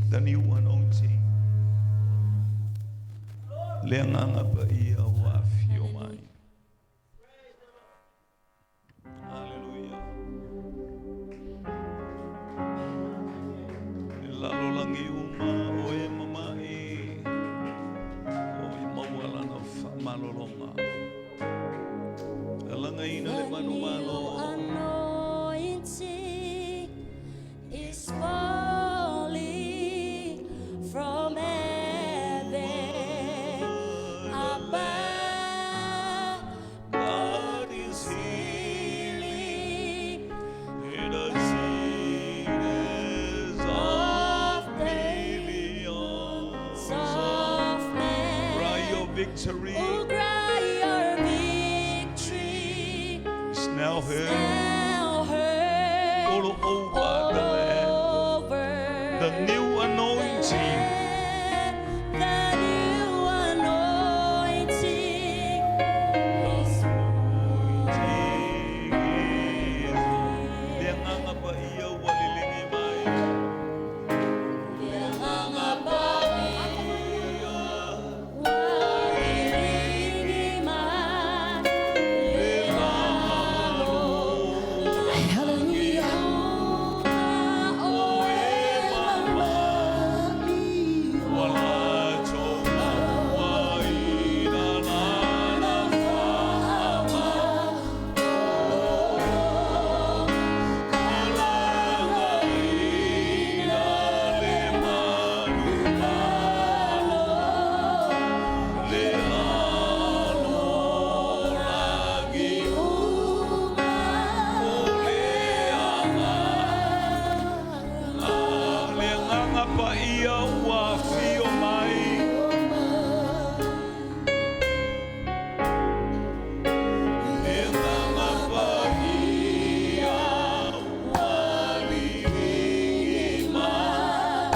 the new anointing. Leanganga pa iya wafi omai. Hallelujah. Lalo langi uma oe mamai. Oe mawala na malolonga. Langaina le manumalo. Anointing is falling from heaven above. God is healing in the cities of millions Of men, cry your victory oh, cry your victory is now heard now heard all over the land. over The new anointing the new anointing is Leanganga pa iya walilingi mai. Leanganga pa iya wafi omai. Leanganga pa iya walilingi mai.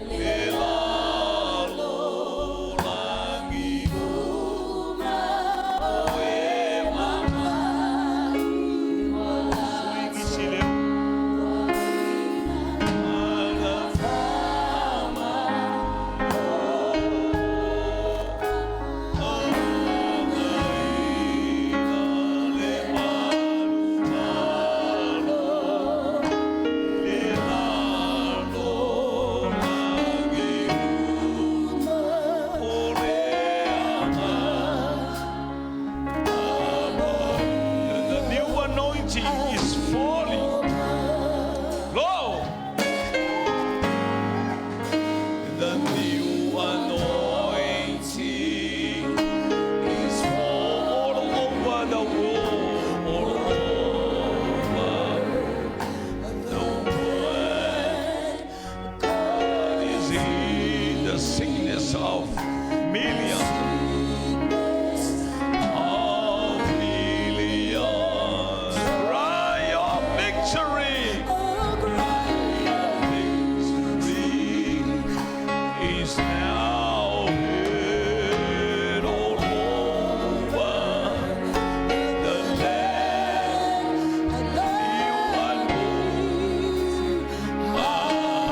Lelalo langi oe mamai. Swingi sileu. The new anointing is falling. Lord, the new anointing is all over the world, all over the world. God is in the sickness of millions. Of millions. Cry your victory. Victory is now heard all over the land. New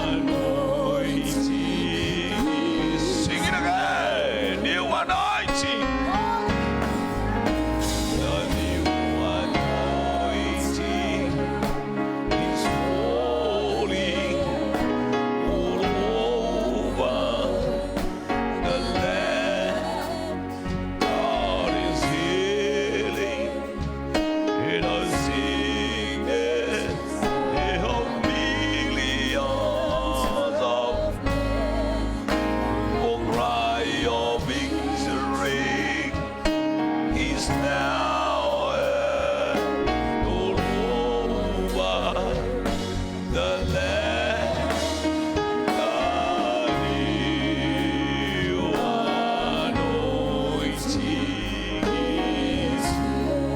anointing is sing it again. New anointing. The new anointing is falling all over the land. God is healing in a sickness of millions of oh, cry your victory is now heard all over the land. The new anointing is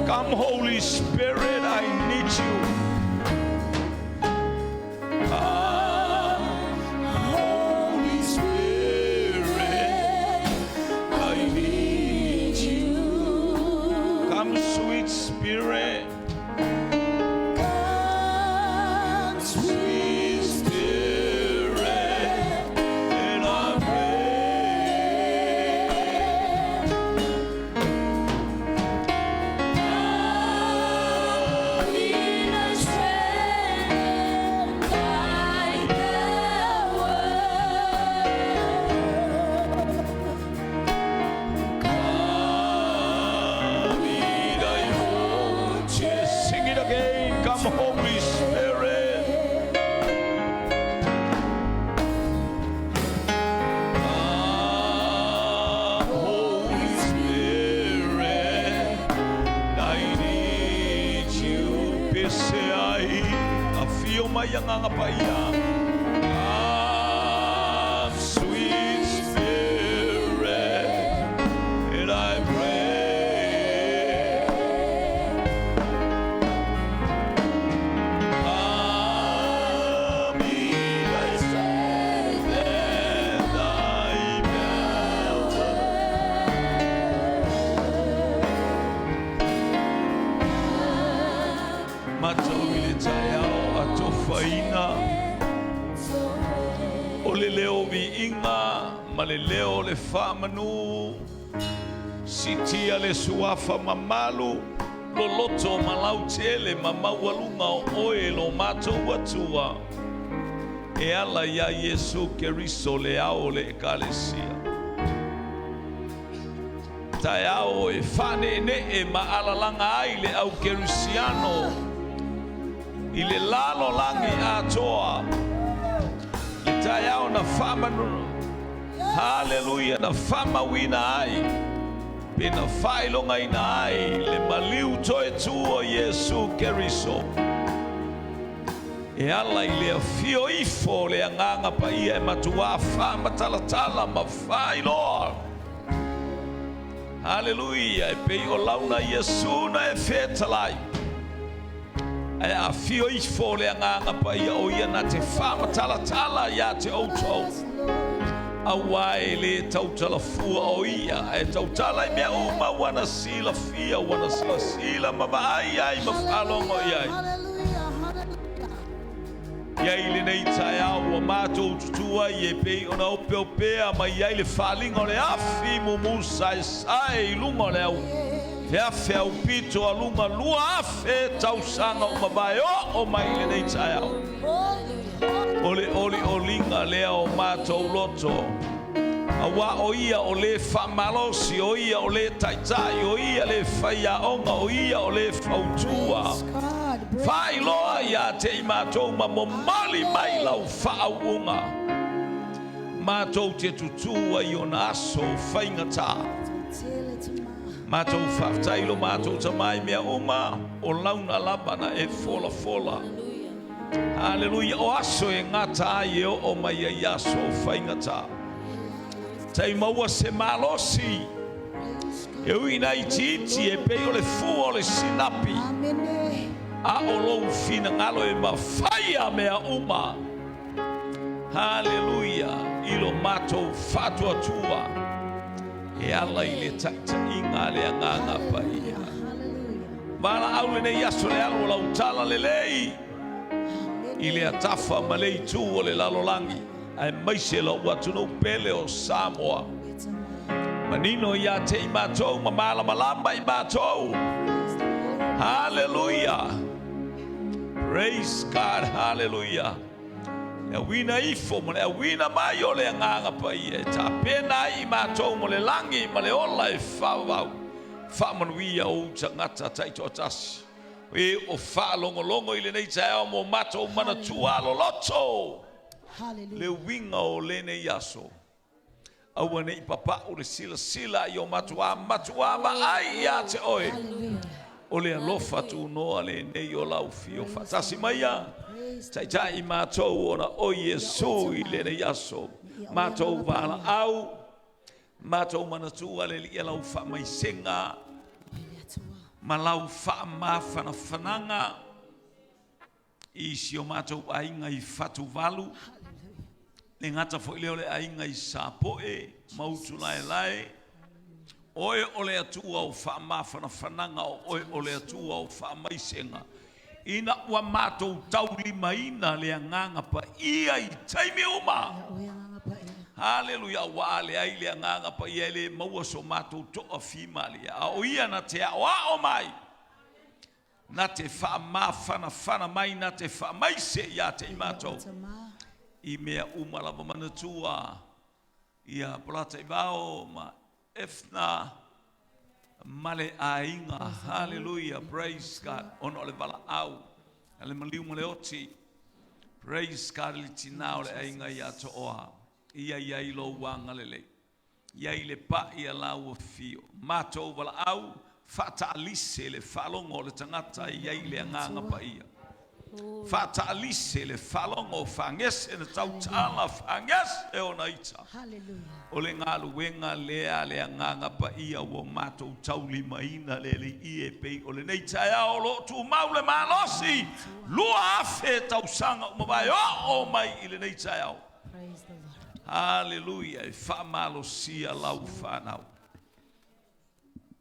come, Holy Spirit, I need you. Holy Spirit, I need you. Come, sweet Spirit. come, Sweet Spirit, ia nganga pa ia. Sweet Spirit, and I pray. Come in thy strength and thy power. Matau i le taiao a tofaina. O le leo vi inga, ma le leo le whamanu. Sitia le suafa mamalu, lo loto malau tele ma maualunga o oe lo matou atua. E ala ia Yesu Keriso le ao le ekalesia. Tai ao e whane ne e ma alalanga ai le au Kerisiano. I le lalo langi atoa. Tai ao na whamanu. Hallelujah, na whamawina ai. Pena whailonga ina ai. Le maliu toe tua Yesu Keriso. E ala i lea fio ifo le anganga pa ia e matua whama talatala ma whailoa. Hallelujah, e pei o launa Yesu na e whetalai. E a fio ifo le anganga pa ia o ia na te whama talatala ia te outou. Awai le tautala fua o ia. E tautala i mea uma wana sila fia, wana sila sila ma ai ai ma whalongo iai. Iai le nei tai au a mātou tutua i e pei ona ope opea ma iai le whalinga o le afi mumu sai sai lunga le au. Fea au pito a lunga lua afe tausanga o mabae o mai le nei tai au. Ole o linga lea o mātou loto. Awa o ia o le whamalosi, o ia o le taitai, o ia le whaiaonga, o ia o le whautua. Whai loa ia te i mātou ma mo mali mai lau whaaunga. Mātou te tutua i o na aso whaingata. Mātou whaftailo mātou tamai mea uma o launa labana e fola fola. Hallelujah, o aso e ngata ai e o mai e aso whaingata. Tai maua se malosi. E uina i titi e pei o le fua o le sinapi. A o lou fina ngalo e ma whaia mea uma. Hallelujah. Ilo matou fatua tua. E ala i le taita inga le anganga pa ia. Mana au le nei aso le alu o lau tala le lei. I le atafa ma lei tu o le lalolangi. Ai maise lo watu no pele o Samoa. Manino ia te i mātou ma mala malamba i mātou. Hallelujah. Praise God. Hallelujah. E wina ifo mo le wina mai o le nganga pa ia. Ta pena i mātou mo le langi ma le ola e whawau. Whamanuia o tangata taito atasi. E o whaalongolongo i le nei tae mo mātou mana tualo loto. Le winga o le ne yaso. Awa nei papa o le sila sila i o matua ma ai ia te oe. O le alofa tu noa le nei o lau fio fatasi maia. Tai mātou ona o Yesu i le ne yaso. Mātou wala au. Mātou manatua le li lau fa mai senga. Malau fa ma fana fananga. I si o mātou ainga i fatu valu. Le ngata fo leo le ainga i sapoe, mautu lai lai. Oe o le atua o wha mawhana whananga o oe o le atua o wha maisenga. Ina ua mātou tau lima ina le anganga pa ia i taimi uma. Hallelujah, wa le ai le anganga pa ia le maua so mātou toa fimali. A o ia na te awa o mai. Na te wha mawhana whana mai na te wha maise ia te i mātou. I mea umalama manatua ia plata i vao ma efna male ainga. Hallelujah, praise God. Ono le vala au ale maliu male oti. Praise God li tina ole ainga ia to oa ia ia ilo wanga lele ia ile pa ia lau fio mato vala au fata alise le falongo le tangata ia ile nganga pa ia. Fataalise le falongo fangese na tautala fangese ona ita. Hallelujah. O le ngā luenga lea le nganga pa ia o matou tauli maina le ie pei o le nei tai ao lo tu maule malosi lua afe tausanga o mawai o mai i le nei tai ao. Praise the Lord. Hallelujah. E wha malosia lau whanau.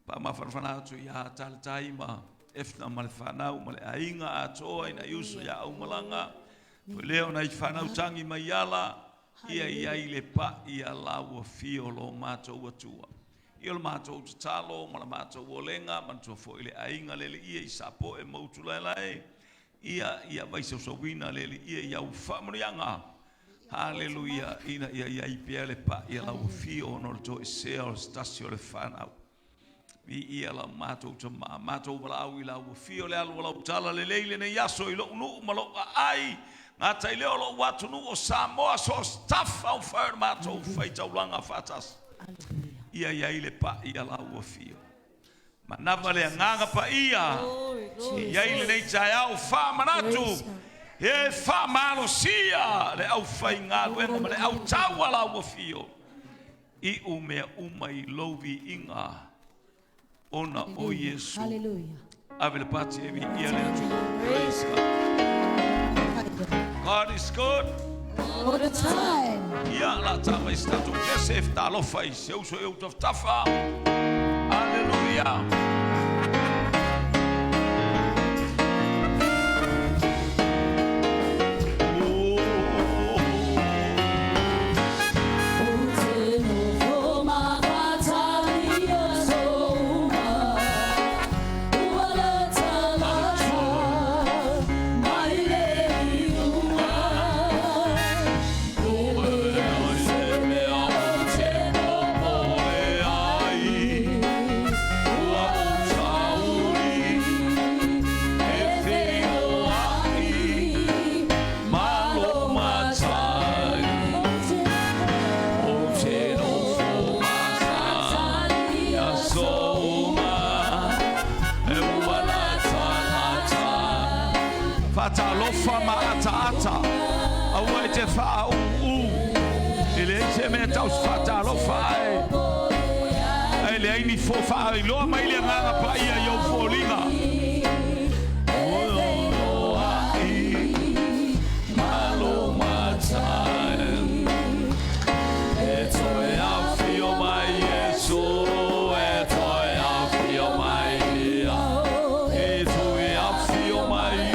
Pa mawhanawhana atu ia tala taima efna ma le whanau ma le ainga atoa ina iuso ia au malanga. Leo nei whanau tangi mai ala. Ia i le pa ia lau a fio lo mātou atua. Ia le mātou tatalo, ma le mātou o lenga, ma tua fo i le ainga lele ia i sapo e mautu lai. Ia vaisa usawina lele ia i au whamurianga. Hallelujah. Ia i pia le pa ia lau a fio no le to e sea o le stasio le whanau. Ia la mātou tama, mātou walau i lau a fio le alu walau tala le leile ne yaso i lo unu malo ai. Ngā tai leo lo watu nu o Samoa so staff au whaer mātou whaitau langa whatas. Ia i le pa ia lau a fio. Ma nawa le nganga pa ia. Ia i le nei tai au wha manatu. E wha malo sia le au whai ngā luenga ma le au taua lau a fio. I umea umai lovi inga. Ona o Yesu. Hallelujah. Ave le pati e vi ia le praise God. God is good. All the time. Ia la tama i statu nesef ta lofa I se uso e utof tafa. Hallelujah. Fatalofa ma ata awa te fa ele se me taus fatalofa ele ai ni fo fa lo mai le nganga pa ia yo folinga o ai malo matai e toi a fio mai Yesu e toi a fio mai e toi a fio mai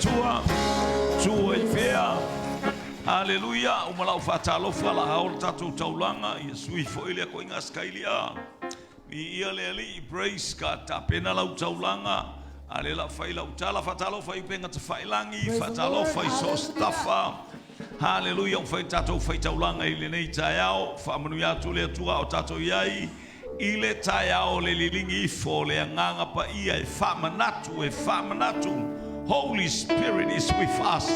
tua I fea. Hallelujah. Umalau fatalofa la haol tatu taulanga Yesu I fo ile ko inga skailia. Mi ia le ali praise God ta pena la taulanga. Ale la faila utala fatalofa I penga te failangi fatalofa I so stafa. Hallelujah. Ufai tatu ufai taulanga ile nei tayao fa manu ya tule tua o tatu yai. Ile tayao le lilingi ifo le nganga pa ia e fa manatu. Holy Spirit is with us.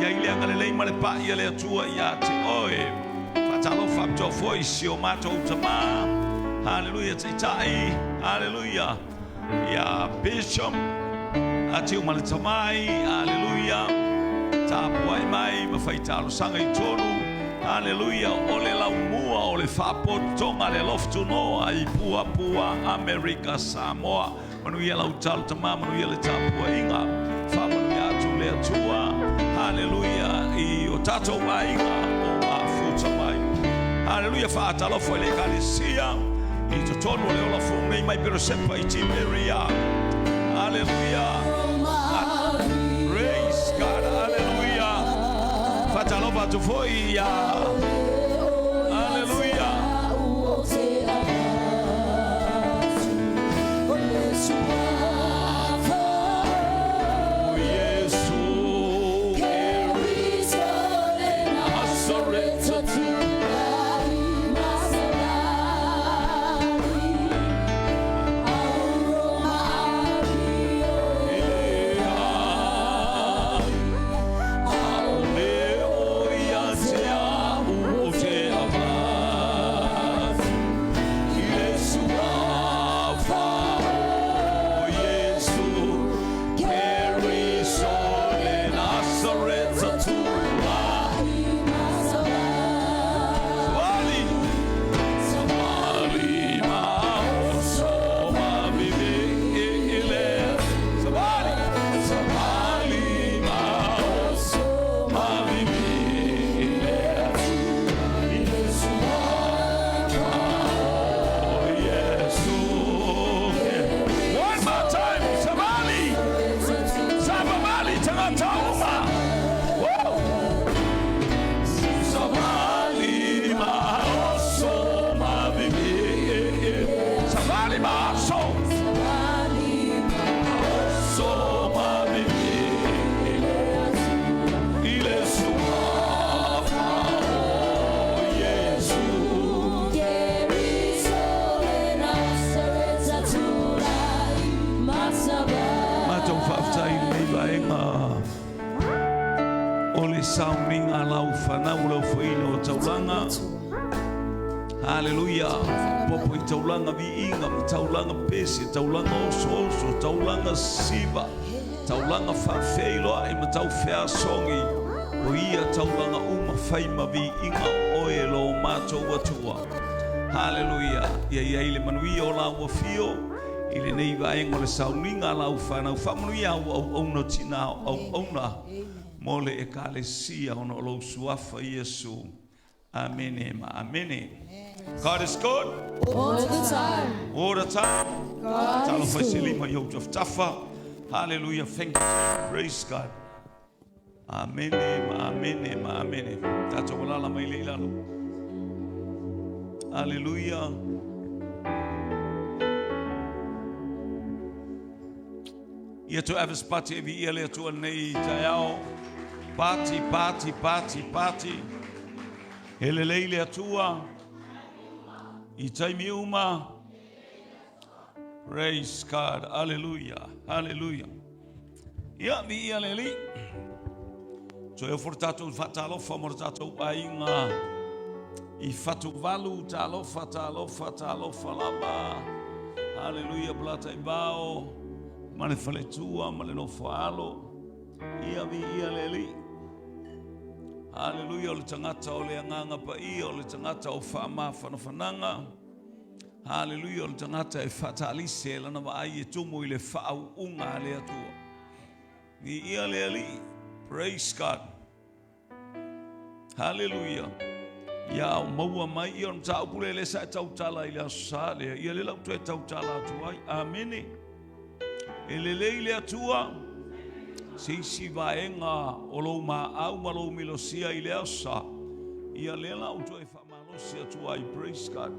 Ya ile angalelei male pa ia le atua ia te oe. Fatalo fapto voice o mato utama. Hallelujah te tai. Hallelujah. Ya bishop ati o male tamai. Hallelujah. Tapuai mai mafaitalo sanga I tonu. Hallelujah. Ole la umua ole fapotonga le loftu noa I pua America Samoa. Manu ia la utalo tama manu ia le tapua inga. Fa manu ia tu le atua. Hallelujah. I o tato mainga o mafuta mai. Hallelujah, fata lo foi le kalesia. I to tono le ola fu nei mai per sepa I timeria. Hallelujah. Praise God. Hallelujah. Fata lo va to foi ya. Hallelujah. Hallelujah. Popo I taulanga viinga, I taulanga pesi, taulanga oso, taulanga siva, taulanga fafeilo, I matau fea songi, o ia taulanga faima viinga oelo mato watua. Hallelujah. Ia ile manuia o la wafio, ile nei vaenga le sauninga la ufana, ufamuia au ona tina au ona, mole e kalesia ono lo suafa Yesu. Amen. Amen. God is good. All the time. All the time. God is good. Hallelujah. Thank you. Praise God. Amen. Amen. Amen. Tato walala maililalo. Hallelujah. Ia to avis party evi ia le to nei tayao. Party. Ele leile atua. I taimi uma. Praise God. Hallelujah. Ia vi ia leli. So eu fortato fatalo famortato ainga. I fatu valu talo falaba. Hallelujah. Blata ibao. Mane faletua, mane no falo. Ia vi ia leli. Hallelujah, ole tangata ole anganga pa I, ole tangata o whaama whanafananga. Hallelujah, ole tangata e whatalise lana wa ai e tumu I le whaau unga le atua. Ni ia le ali, praise God. Hallelujah. Ia o maua mai, ia o mta upule le sa e tautala I le asa le, ia le lautu e tautala atua. Amene. Ele le atua. Sisi vaenga olo ma au malo milosia I le asa. Ia lela uto e whamalosia tua I praise God.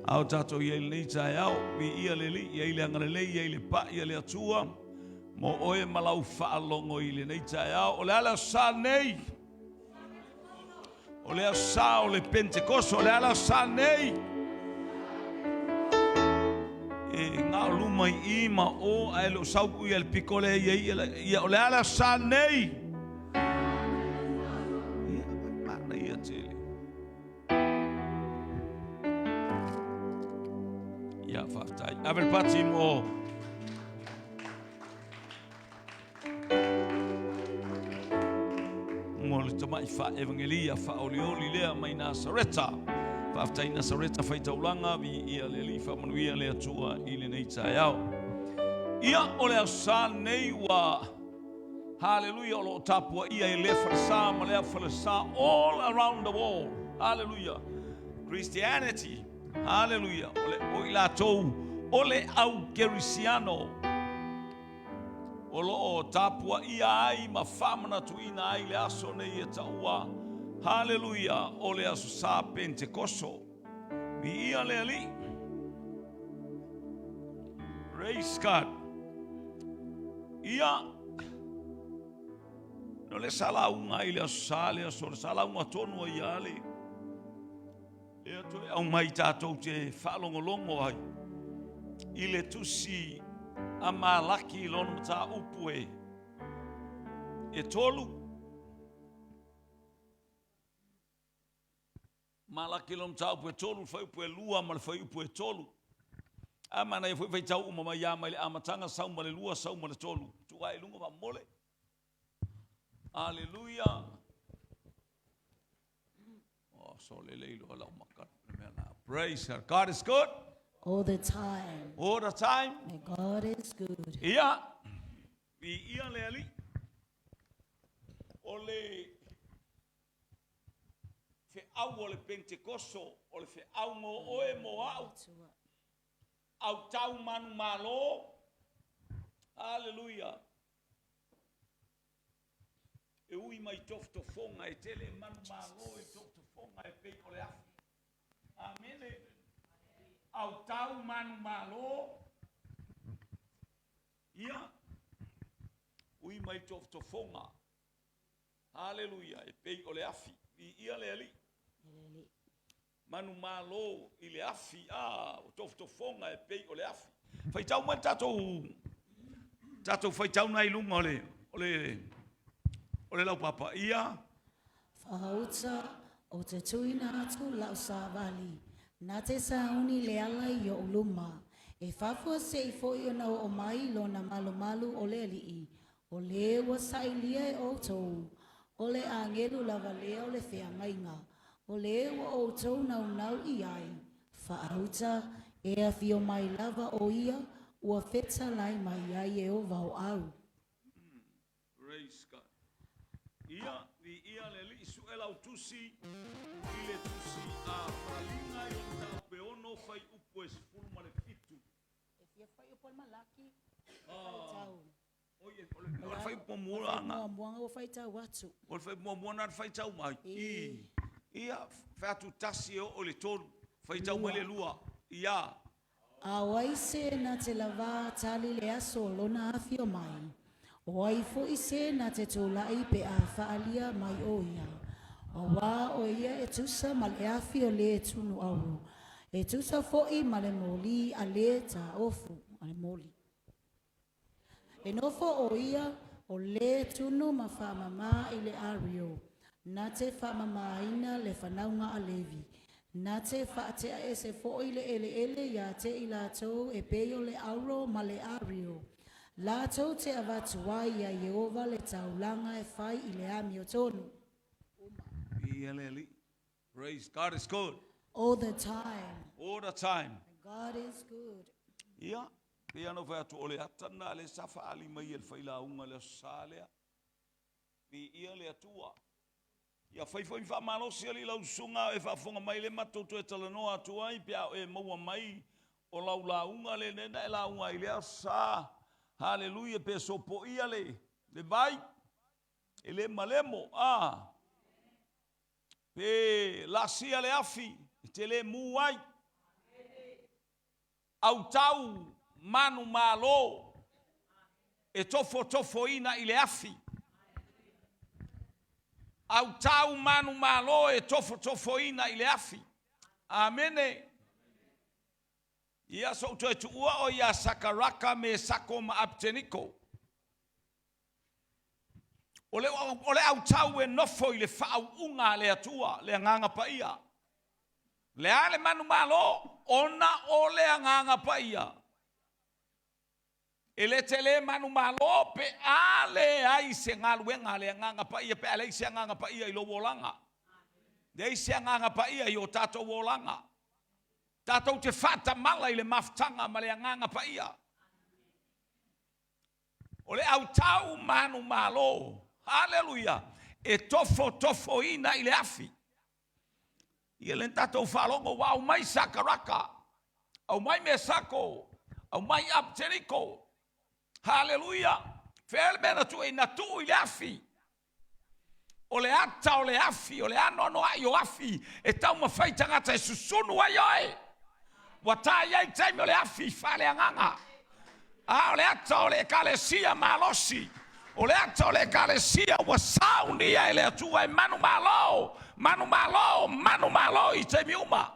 Au tato ia le taiao, vi ia leli, ia ile angalele, ia ile pa, ia le atua. Mo oe malau whaalongo I le nei taiao. O le ala sa nei. O le asa o le Pentecost, o le ala sa nei. Ngā luma I ma o ai lo sauku I al pikole ia o le ala sa nei. Mana ia tele. Ia whaftai. Abel pati mo. Mo le tamai wha evangelia wha olioli lea mai Nasareta. Whaftai Nasareta whaitaulanga vi ia le li whamanuia le atua I le nei taiao. Ia o le asa nei wa Hallelujah. Lo tapua ia ele falsa malea falsa all around the world. Hallelujah. Christianity. Hallelujah. Ole o ilatou ole au Gerisiano. Olo o tapua ia ai mafamana tuina ai le aso nei e taua. Hallelujah. Ole aso sa Pentecosto. Mi ia le ali. Praise God. Ia no le sala unga ile asale so sala unga tonu ia le. E to au mai tatou te falongolongo ai. Ile tusi ama laki lon ta upue. E tolu. Malaki lon ta upue tolu fai upue lua mal fai upue tolu. Ama na foi tau uma ya mai amatanga sau male lua sau male tolu. Tu ai lunga va mole. Hallelujah. Oh, so leilo ala makat. Praise God. God is good. All the time. All the time. And God is good. Ia. Ia le ali. Ole fe au ole Pentecosto, ole fe au mo oe mo au. Au tau manu malo. Hallelujah. E ui mai tofto fonga e tele manu malo e tofto fonga e pei ole afi. Amene. Au tau manu malo. Ia. Ui mai tofto fonga. Hallelujah. E pei ole afi. Ia le ali. Manu malo ile afi o tofto fonga e pei ole afi. Fai tau man tatou fai tau nai lunga ole lau papa ia. Whahauta o te tuina atu lau sāwali. Nā te sauni le ala i o uluma. E whafua se i fōi o nau o mai lo na malu o le alii. O le wasai lia e o tou. O le angeru lava lea o le whea mainga. O le wa o tau nau i ai, whaauta e a whio mai lava o ia, ua wheta lai mai ai e o vau au. Praise God. Ia le li su e lau tusi, i le tusi a pralinga i o tau peono fai upo e sifuru le fitu. E fia fai upo le malaki, fai tau. Oye, ole fai upo muanga. Mua muanga o fai tau atu. Ole fai muanga fai tau mai. Ia fatu tasi o le tonu fai tau mai le lua ia a waise na te lava tali le aso lona afio mai o ai fo ise na te tolai pe a faalia mai o ia o wa o ia e tusa ma le afio le tunu au e tusa fo i ma le moli a le ta ofu a le moli e no fo o ia o le tunu ma fa mama i le ario na te whamamaina le whanaunga a levi. Na te whaatea e se fōi le ele ia te i lātou e peio le auro ma le ario. Lātou te avatua ia Yehova le taulanga e whai i le ami o tonu. Praise God is good. All the time. All the time. God is good. Ia. Pea no whai atu ole atana le safa ali mai el whailaunga le salea. Ia le atua. Ia fai whamalo si ali lau sunga e whafonga mai le matoto e talanoa atua i pia e maua mai o lau launga le nena e launga i lea sa. Hallelujah, pe sopo ia le vai, e le malemo, pe la sia le afi, te le muai, au tau manu malo, e tofo ina i le afi. Au tau manu malo e tofo ina i le afi. Amene. Ia so tu ua o ia sakaraka me sako ma abteniko. Ole au tau e nofo i le whaau unga le atua, le anganga pa ia. Le ale manu malo, ona o le anganga pa ia. Ele tele manu malo pe ale ai se ngaluenga le nganga pa ia pe ale se nganga pa ia I lo wolanga. Dei se nganga pa ia I o tato wolanga. Tato te fata mala I le maftanga ma le nganga pa ia. O le au tau manu malo. Hallelujah. E tofo ina ile afi. Ia le tatou whalongo wa au mai sakaraka. Au mai mesako. Au mai abteriko. Hallelujah. Fel mena tu e natu ile afi. O le ata o le afi. O le anono ai o afi. E tau mawhai tangata e susunu ai oe. Wata iai taimi o le afi whale anganga. O le ata o le kalesia malosi. O le ata o le kalesia wa sauni ai le atua e manu malo. Manu malo I taimi uma.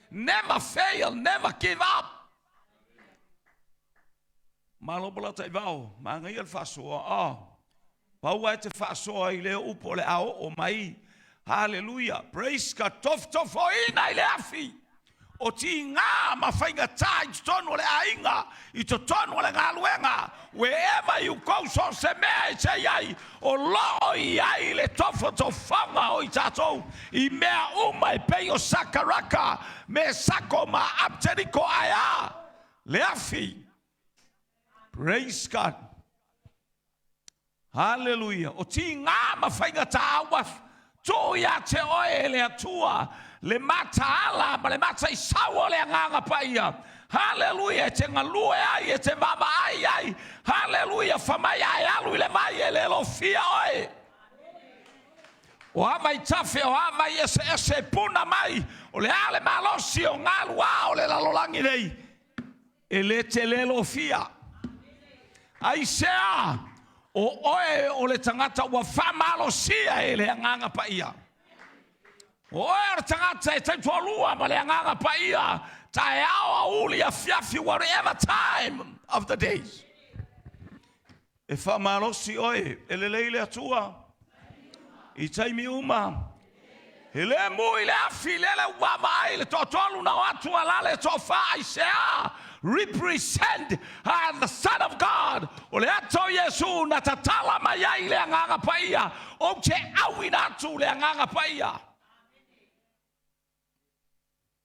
Never fail, never give up. Malo bala tai vau, manga ia le whasoa. Pau ai te whasoa I le upo le ao o mai. Hallelujah. Praise God. Tof o ina I le afi. O ti ngā mawhainga tā I tonu le ainga. I to tonu le ngā luenga. Wherever you go, so se mea I te iai. O loo I ai le tofo to whanga o I tātou. I mea uma I pei o sakaraka. Me sako ma apteriko aia. Le afi. Praise God. Hallelujah. O ti ngā mawhainga tā awa. Tō ia te oe le atua. Le mata ala, ma le mata I sawa le nganga paia. Hallelujah. Te ngalue ai, te mama ai. Hallelujah. Whamai ai alu le mai e le lo fia oe. O ama I tafe, o ama I ese puna mai. O le ale malosi o ngalu o le lalolangi nei. E le te le lo fia. Ai sea, o oe o le tangata ua whamalosia e le nganga paia. O e tangata e taitua lua ma le nganga paia. Tai awa uli a fiafi whatever time of the days. E whamalosi oe, e le leile atua. I taimi uma. He le mui le afi le wama ai le totolu na atua la le tofa I sea. Represent the Son of God. O le ato Yesu na tatala maya I le nganga paia. O te awina atu le nganga paia.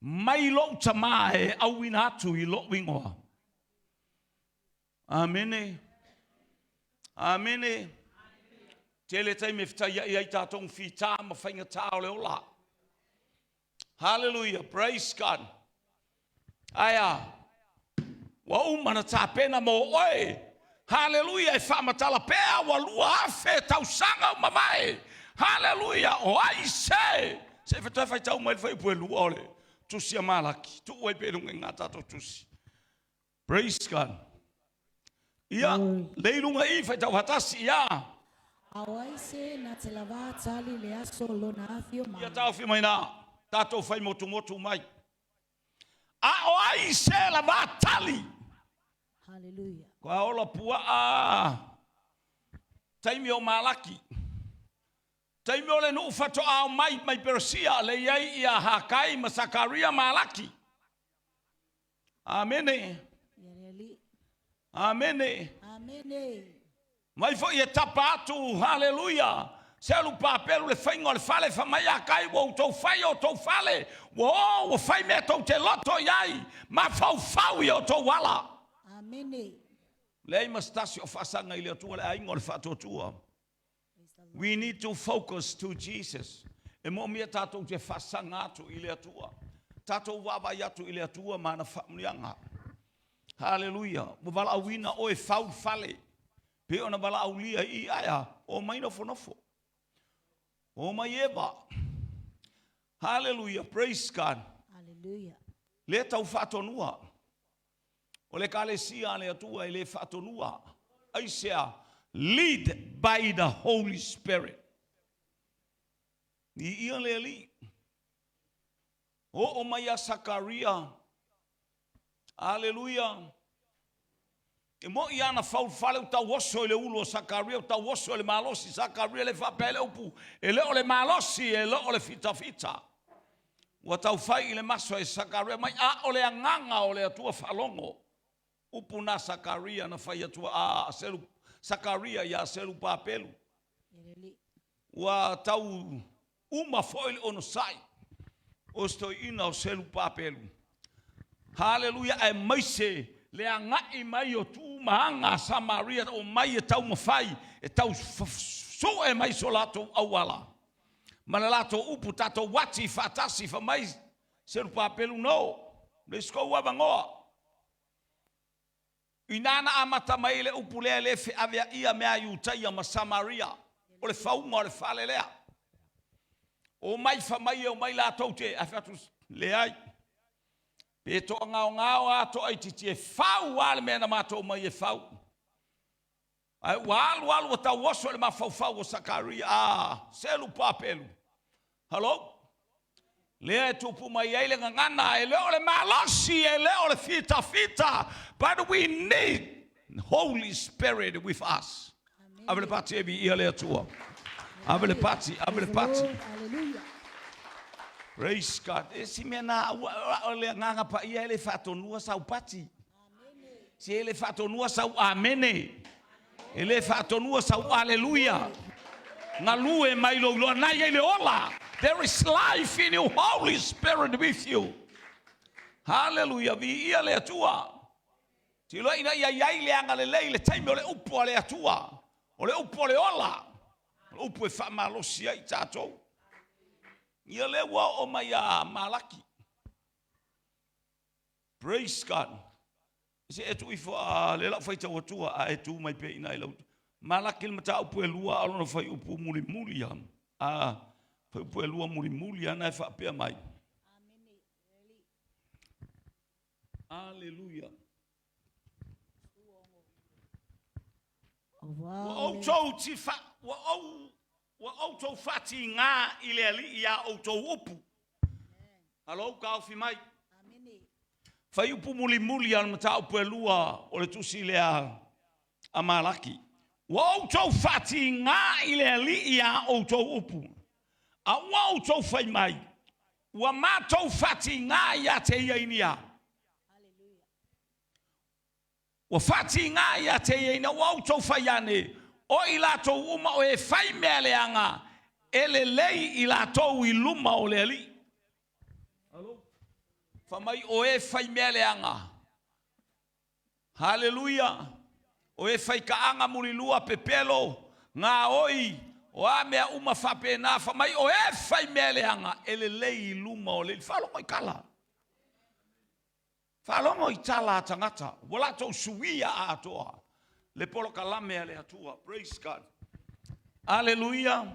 Mai lo tamae awina atu I lo wingoa. Amene. Amene. Tele tai me fita ia I tātou fita ma whainga tāo le ola. Hallelujah. Praise God. Aya. Wa umana tā pena mo oe. Hallelujah. E whamatala pēa wa lua afe tau sanga o mamae. Hallelujah. O ai se. Se whatai whai tau mai whai pue lua ole. Tusi a malaki. Tu oi pērunga ngā tātou tusi. Praise God. Ia. Leirunga I whai tau hatasi ia. Awai se na te lava tali le aso lona afio mai. Ia tau whimai nā. Tātou whai motu mai. A o ai se lava tali. Hallelujah. Kwa ola pua a. Taimi o malaki. Taimi o le nuu whato ao mai peresia. Le iai ia hakai ma Sakaria malaki. Amene. Yareli. Amene. Amene. Mai fo ia tapa atu, hallelujah. Selu papelu le whaingo le whale whamai a kai wo tau whai o tau whale. Wo whai mea tau te loto iai. Ma whau I o tau wala. Amene. Lei mastasi o whasanga I le atua le aingo le whatotua. We need to focus to Jesus. E mo mea tātou te whasanga atu I le atua. Tātou wawai atu I le atua mana whamnianga. Hallelujah. Wala awina o e whau whale. Pe ona bala aulia I aya o mai nofo. O mai eva. Hallelujah. Praise God. Hallelujah. Le tau whatonua. O le kalesia le atua I le whatonua. Aisea, lead by the Holy Spirit. Ni ia le li. O mai a Sakaria. Hallelujah. E mo I ana whale u tau oso I le ulo o Sakaria, u tau oso I le malosi, Sakaria le whapele upu, e leo le malosi, e leo le fita. Ua tau whai I le maso e Sakaria, mai a o le anganga o le atua whalongo. Upu na Sakaria na whai atua a selu, Sakaria ia selu papelu. Ua tau uma foile ono sai, o stoi ina o selu papelu. Hallelujah, e maise, le angai mai o tu maanga Samaria o mai e tau mawhai e tau so e mai so lato awala. Mana lato upu tato wati fatasi fa mai se rupa pelu no. Le sko wa bangoa. Inana amata mai le upu le fe avea ia mea yutai ma Samaria. O le faunga o le fale lea. O mai fa mai o mai lato te afatu le ai. E to ngao ato ai titi e fau wale mena mato mai e fau. Ai walu o tau waso le mafau o Sakaria. Selu papelu. Hello? Le tupu mai ele ngana ele ole malasi ele ole fita. But we need Holy Spirit with us. Avele pati ebi ile tua. Avele pati. Hallelujah. Praise God. Esi mena ole nganga pa ia ele fatonua sau pati. Si ele fatonua sau amene. Ele fatonua sau hallelujah. Ngalue mai lo na ele ola. There is life in you, Holy Spirit with you. Hallelujah. Vi ia le tua. Ti lo ina ia le anga le le taimi ole upo le atua. Ole upo le ola. Upo e fa malosi ai tato. Ia le wa o mai a malaki. Praise God. Se etu ifo le la faita watua a etu mai pe ina ilo. Malaki le mata upo e lua alo no fai upo muli ya. Fai upo e lua muli ya na fa pe mai. Hallelujah. Wa o tau ti fa wa o tau fati nga ile ali ya o tau upu. Hello ka fi mai. Fai upu muli al mata upu lua o le tusi le a malaki. Wa o tau fati nga ile ali ya o tau upu. A wa o tau fai mai. Wa ma tau fati nga ya te ia inia. Wa fati nga ya te ina wa auto fayane o ilato uma o e fai mele anga ele lei ilato iluma o leli. Allo fa mai o e fai mele anga. Hallelujah. O e fai ka anga mulilua pepelo nga oi o ame uma fa pena fa mai o e fai mele anga ele lei iluma o leli. Falo mai kala. Falongo itala tangata. Wala tau suia a atoa. Le polo kalame ale atua. Praise God. Hallelujah.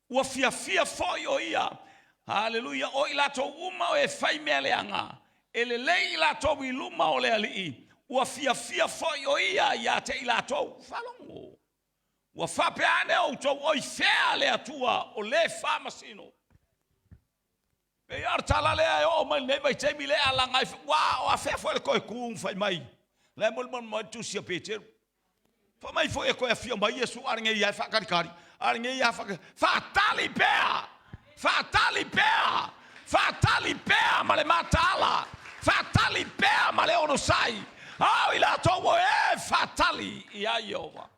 Ua fia foi o ia. Hallelujah. O ilato uma o e fai mele anga. Ele lei ilato iluma o le alii. Ua fia foi o ia te ilato. Falongo. Ua fapeane o tau oi fea le atua. O le famasino. E artala le o mai nei vai temi le ala ngai wa a fe foi ko ku fai mai le mo tu sia peter fa mai foi ko e fia mai yesu arnge ia fa kari arnge ia fatali pea male matala fatali pea male ono sai ila to e fatali ia yova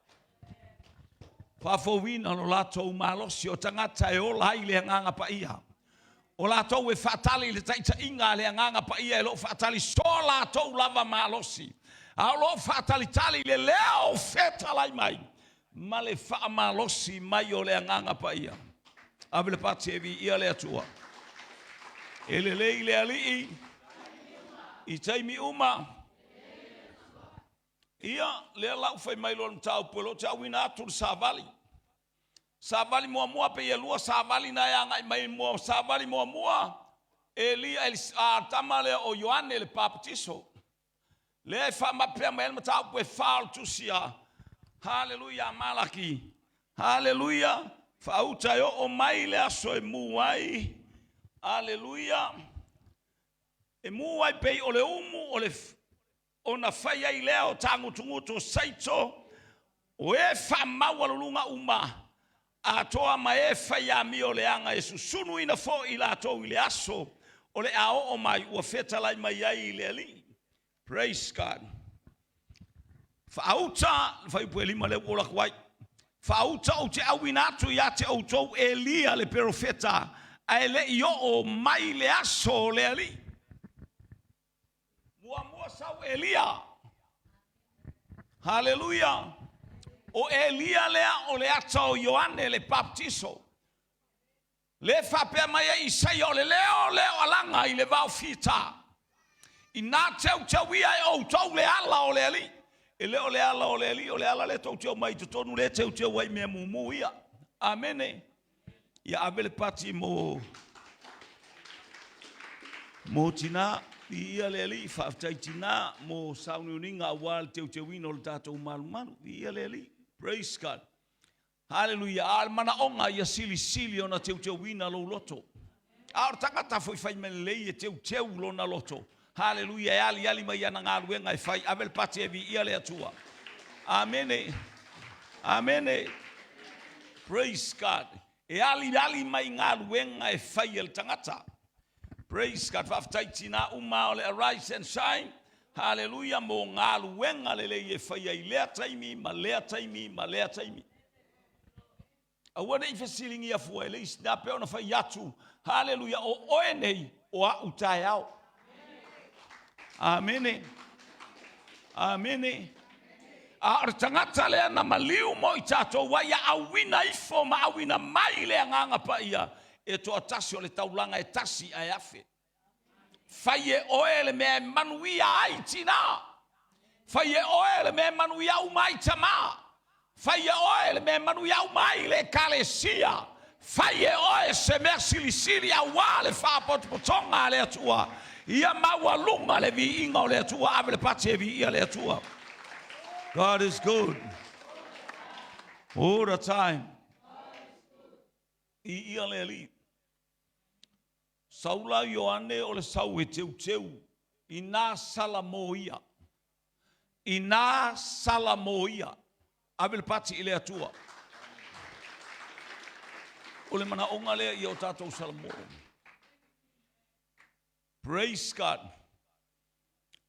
fa fo wina no lato malo si o tangata e o lai le nganga pa ia. O la tau e fatali le taita inga le nganga pa ia e lo fatali so la tau lava malosi. A lo fatali tali le leo feta lai mai. Ma le fa malosi mai o le nganga pa ia. Avele pati evi ia le atua. Ele lei le alii. I taimi uma. Ia le lau fai mai lo tau polo tau ina atu savali. Savali mua pe yelua savali na yanga mai mua savali mua Elia tamale o Yohane le baptiso le fama pe mel mata pe fal tusia. Hallelujah malaki. Hallelujah fauta yo o mai le aso e muai. Hallelujah e muai pe o le umu o le ona faya ile o tangu tunguto saito o e fama walunga uma. Atoa maefa ya mio le anga Yesu sunu ina fo ila ato ile aso ole ao o mai ua feta lai mai ai ile ali. Praise God. Fauta fa ipu elima le ola kwai. Fauta o te awinatu ya te auto Elia le profeta a ele io o mai le aso le ali. sau Elia. Hallelujah. O Elia lea o le ata o Ioane le baptiso. Le whapea mai e Isaia o le leo alanga I le vau fita. I nā teu ia e o tau le ala o le ali. E leo le ala o le ali o le ala le tau mai te tonu le teu wai mea mumu ia. Amene. Ia avele pati mo tina ia le ali whaftai tina mo sauni uninga awal teu wino le tātou malu. Ia le ali. Praise God. Hallelujah. Al mana onga ia sili ona teu wina lo loto. Aor tangata foi fai melei e teu lo na loto. Hallelujah. Ali mai ana ngaluenga e fai avel pati e vi ia le atua. Amene. Amene. Praise God. E ali mai ngaluenga e fai el tangata. Praise God. Whaftai tina uma ole arise and shine. Hallelujah. Mo ngaluenga le e fai ai lea taimi, ma lea taimi. Awana I fesilingi a fua ele isna pe ona fai atu. Hallelujah. O oe nei o a utai au. Amene. Amene. A tangata lea na maliu mo I tatou wa ia awina ifo ma awina mai lea nganga pa ia. E to atasi o le taulanga e tasi ai afe. Fai e oe le mea manuia ai tina. Fai e oe le mea manuia umai tama. Fai e oe le mea manuia umai le kalesia. Fai e oe se mea silisili a wale faa potonga le atua. Ia maua lunga le vi inga o le atua. Ave le pati e vi ia le atua. God is good. All the time. I ia le li. Saula Ioane o le sau e teu. I nā salamoia. I nā salamoia. Ave le pati I le atua. O le mana onga lea I o tātou salamo. Praise God.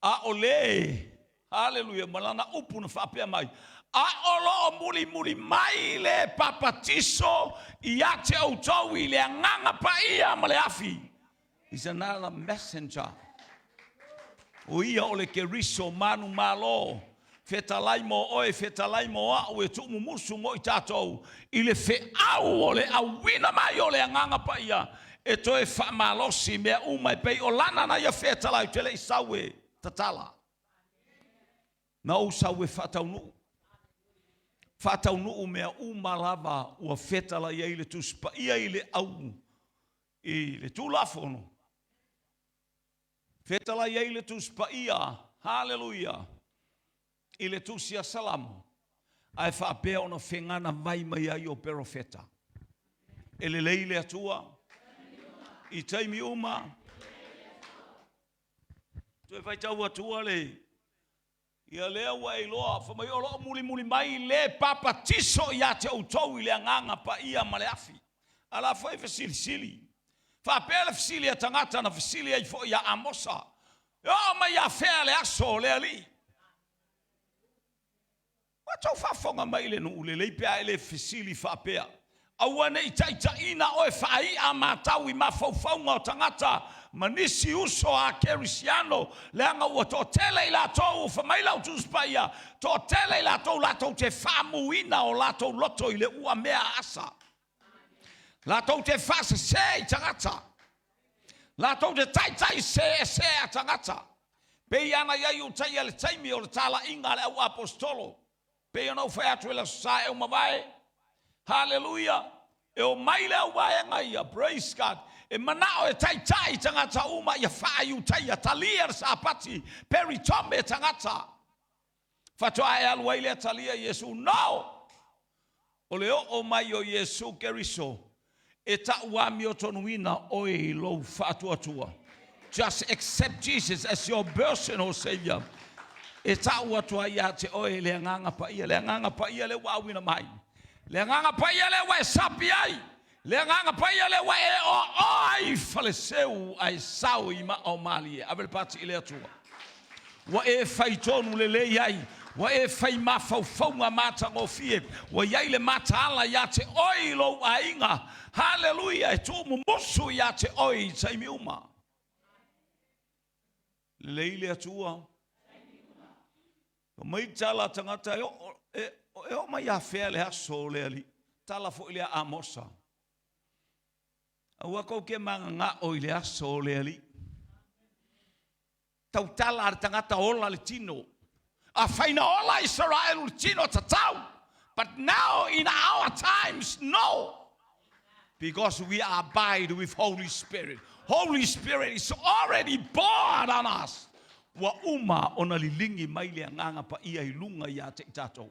A o le. Hallelujah. Malana upu na whapea mai. A olo o muli mai le papatiso I ate au tau I le nganga pa ia ma le afi. He's another messenger. O ia o le keriso manu malo. Fetalai mo oe, fetalai mo au e tumu musu mo I tātou. I le fe au o le awina mai o le nganga pa ia. E toe wha malosi mea umai pei o lana na ia fetalai tele I sawe tatala. Na o sawe whataunu. Whataunu mea umalava ua fetala ia I le tuspa ia I le au. I le tulafono. Fetala ia I le tuspa ia. Hallelujah. I le tusia salamu. Ai whaapea ona whengana mai ai o perofeta. E le leile atua. I taimi uma. Tue whai tau atua le. Ia lea wa e loa. Whamai o loa muli mai le papa tiso ia te autou I le anganga pa ia ma le afi. Ala whai whasili. Whaapea le whasili a tangata na whasili ai fo ia amosa. O mai a whea le aso le ali. Watau whafonga mai le nuu le leipea ele whisili whapea. Awane I taitaina oe whai a mātau I mawhauwhaunga o tangata. Manisi uso a kerisiano. Leanga ua tō tele I lātou whamailau tūspaia. Tō tele I lātou te whamuina o lātou loto I le ua mea asa. Lātou te whase se I tangata. Lātou te taitai se a tangata. Pei ana iai u tai ale taimi o le tala inga le au apostolo. Pei ana u whai atu e la sa e umawae. Hallelujah. E o maile au wae ngai, praise God. E manao e taitai tangata uma ia whai u tai a talia sa pati. Peri tome tangata. Fatoa e alua ile talia Yesu. No. O leo o mai o Yesu keriso. E ta uami o tonuina oi lo fatua tua. Just accept Jesus as your personal Savior. E ta ua tua ia te oe le nganga pa ia. Le nganga pa ia le wawina mai. Le nganga pa ia le wa sapi ai. Le nganga pa ia le wa e o ai faleseu ai sau I ma o mali. Avel pati ile atua. Wa e faitonu le le ai. Wa e fai mawhauwhaunga mata ngofie. Wa iai le mata ala ia te oi lo ainga. Hallelujah. E tu musu ia te oi taimi uma. Leile atua. Mai tala tangata o mai afea le aso le ali. Tala fo ile Amosa. Aua kau ke manga o ile aso le ali. Tau tala ar tangata ola le tino. A faina ola Israel le tino tatau. But now in our times, no. Because we abide with Holy Spirit. Holy Spirit is already born on us. Wa uma ona lilingi mai le nganga pa ia ilunga ya te tato.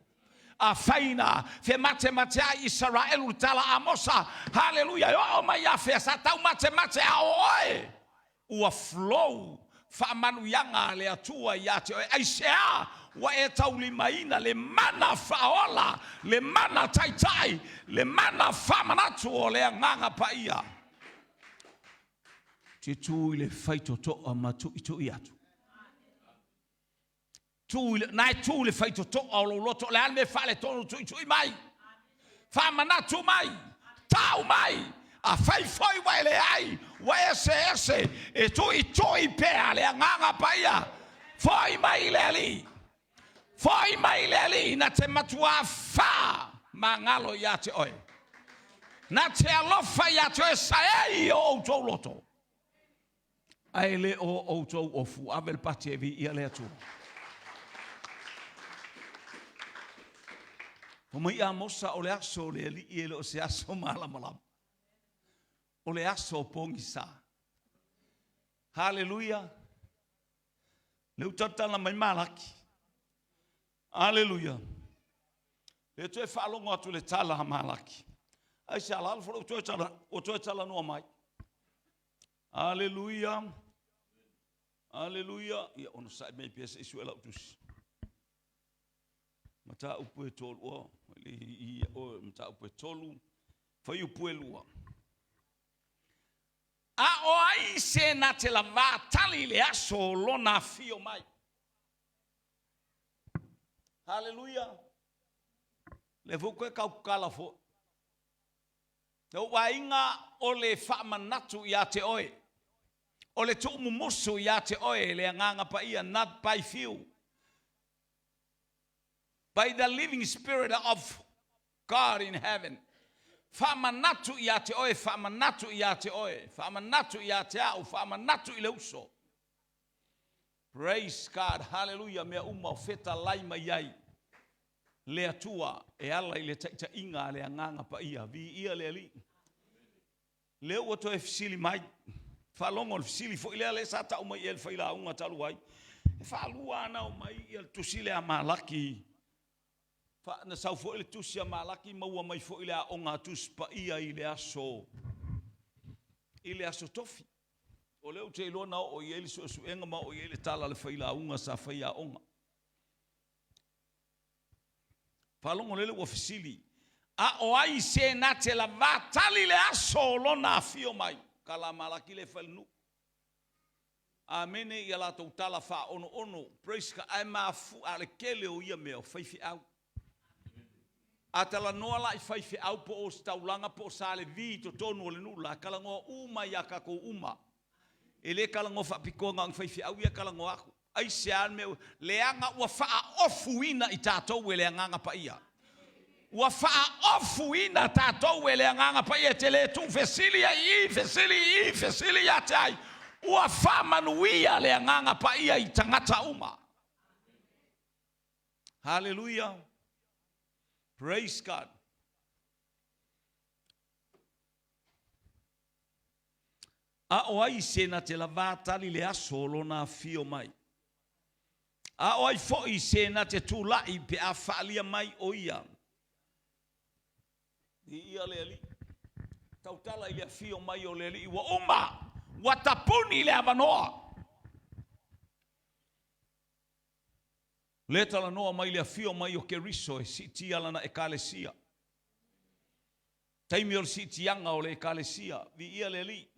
A faina fe mate a Israel tala Amosa. Hallelujah. O mai ya fe sa tau mate a oe. Ua flow fa manu yanga le atua ya te oe. Aisea wa e tau limaina le mana faola, le mana taitai, le mana famanatu o le nganga pa ia. Te tui le faito toa matu ito iatu. Nai tu le faito toa o lo loto le alme fale tonu tui mai. Famanatu mai, tau mai. A fai foi wa ele ai, wa ese e tui pea le nganga pa ia. Foi mai le ali. Foi mai le ali na te matua fa mangalo ya te oe. Na te alofa ya te oe saei o outou loto. Aele o outou ofu avel pati evi ia le atu. O mai Amosa o le aso le ali i ele o se aso malamalam. O le aso pongisa. Hallelujah. Leu tatala mai malaki. Hallelujah. Le tue whaalongo atu le tala malaki. Ai se ala alfa o tue tala noa mai. Hallelujah. Hallelujah. Ia ono sai mei pesa isu ela utusi. Mata upu e tolu o. Mata upu e tolu. Fai upu e lua. A o ai se na te la va tali le aso lona fio mai. Hallelujah. Le vuko e kau kala fo. Le wainga o le whaamanatu ia te oe. O le tu mumusu ia te oe le nganga pa ia not by few. By the living spirit of God in heaven. Whaamanatu ia te oe, whaamanatu ia te oe. Whaamanatu ia te au, whaamanatu i le uso. Praise God, hallelujah, mea uma o feta laima iai. Le atua e ala i le taita inga le anganga pa ia, vi ia le ali. Le ua to e fisili mai, whalongo le fisili fo ilea le sata umai e le whaila unga talu ai. E whalua ana umai i le tusile a malaki. Na sau fo ile tusi a malaki maua mai fo ile a onga tus pa ia i le aso. I le aso tofi. O leo te ilona o i ele su enga ma o i ele tala le whaila unga sa whaia onga. Palongo lele ua fisili. A o ai se na te la vatali le aso lona a fio mai. Kala malaki le whalinu. Amene i ala tau tala wha ono. Praise ka ai maafu a le kele o ia mea o whaifi au. A tala noa la i whaifi au po o staulanga po sale vi to tonu o le nula. Kalangoa uma i a kako uma. E le kalangoa whapikoa ngang whaifi au ia kalangoa aku. Ai se an meu leanga ua faa ofuina i tātou e leanganga pa ia. Ua faa ofuina tātou e leanganga pa ia te le tu fesilia fesili ia te ai. Ua faa manuia leanganga pa ia i tangata uma. Hallelujah. Praise God. A o ai se na te la vātali le aso lona fio mai. A oi foi se na te tūlai pe a whaalia mai o ia. I ia le ali. Tautala i le fio mai o le ali. Iwa uma. Watapuni le avanoa. Le tala noa mai le fio mai o Keriso e siti alana e kalesia. Taimi o siti anga o le kalesia. Vi ia le ali.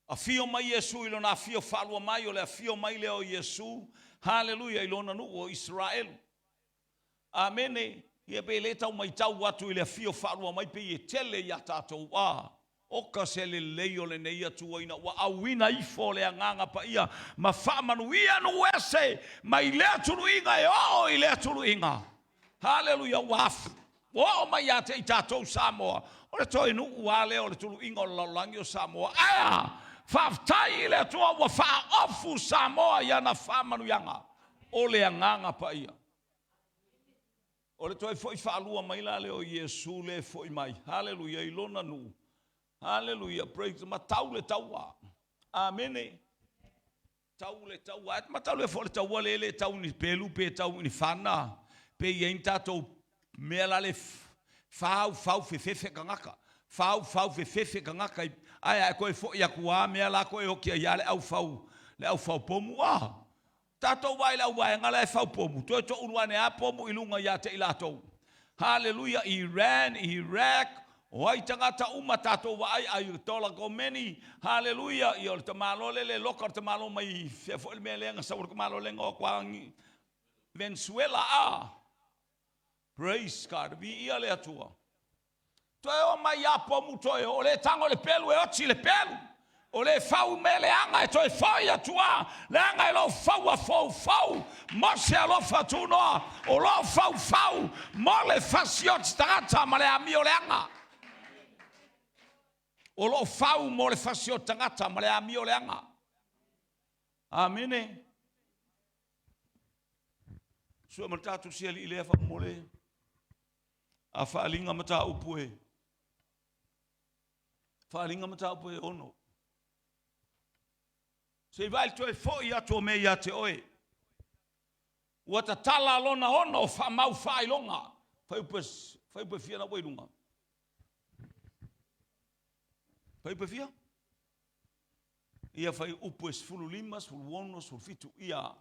A fio mai Yesu ilo na fio falua mai o le fio mai le o Yesu. Hallelujah, ilona nu o Israel. Amene, ia pe le tau mai tau watu i le fio whalua mai pe i tele ia tātou wā. Oka se le leo le neia tuaina wa awina ifo le anganga pa ia ma whamanuia no wese ma i lea tulu inga e o i lea tulu inga. Hallelujah waf. O mai ate i tātou Samoa. O le toi nu ua leo le tulu inga o laulangi o Samoa. Aya, whaftai i lea tua wa wha ofu Samoa ia na whamanuianga. O le anganga pa ia. O le toi foi whaalua mai la leo Yesu le foi mai. Hallelujah ilona nu. Hallelujah, praise ma taule taua. Amen. Taule taua. Ma taule fo le taua le tau ni pelu pe tau ni fana. Pe yenta to mela le fau fe kangaka. Fau fe kangaka. Ai ko fo ya kuā mela ko e okia ya le au fau pomu a. Tato vai la vai ngala fau pomu. To uruane a pomu ilunga ya te ilato. Hallelujah, Iran, Iraq. Oi tangata uma tato wa ai tola ko meni. Hallelujah. Yo te malo le lokar te malo mai fo el melenga sa ko malo lenga kwa Venezuela a. Praise God. Vi ia le atua. To e mai apo mu to e o le tango le pelu e ochi le pelu. O le fau mele anga e to e fai atua. Le anga e lo fau. Mo se lo fatu no. O lo fau. Mo le fasiot stata ma le amio le anga. O lo fau mo le fasio tangata ma le amio le anga. Amene. Sua matatu sia li le fa mo le. A faalinga mata upu e. Faalinga mata upu e ono. Se vai to e fo ia to me ia te oe. Ua ta tala lona ono fa mau fai longa. Fai upe fia na wairunga. Fai upe fia? Ia fai upe sfulu limas, sfulu wono, sfulu fitu ia.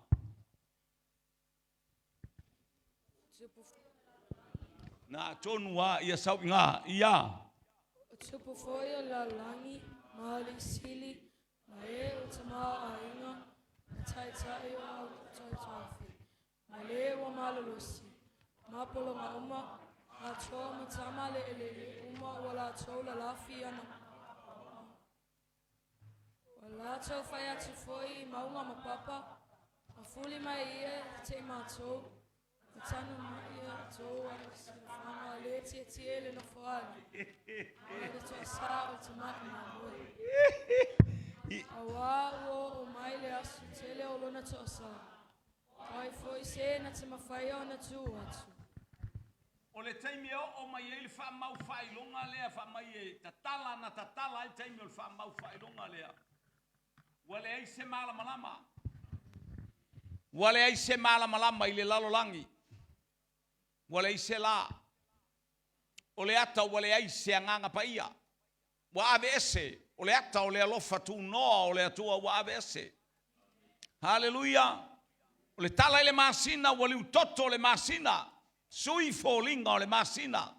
Na tonua ia sau ngā ia. Tupu foia la langi, mahali sili, ma e o te maa a inga, ma taitai o au taitawhi. Ma le wa malolosi, ma polo ma uma, ma toa ma tamale ele uma wala tola lafi ana. Wala tau whai atu foi, ma uma ma papa, ma fuli mai ia te mātou, ma tanu mai ia tō anis. Mama le tie le no foali. Ale to sa o te mai mai. Awa o mai le asu tele o lona to sa. Ai foi se na te mafai o na tu atu. O le taimi o mai ele fa mau fai longa lea fa mai e tatala e taimi o fa mau fai longa lea. Wale ai se mala malama. Wale ai se mala malama ile lalo langi. Wale ai se la. O le ata o le ai se anganga pa ia. Wa ave ese. O le ata o le alofa tu noa o le atua wa ave ese. Hallelujah. O le tala ele masina o le utoto o le masina. Sui folinga o le masina.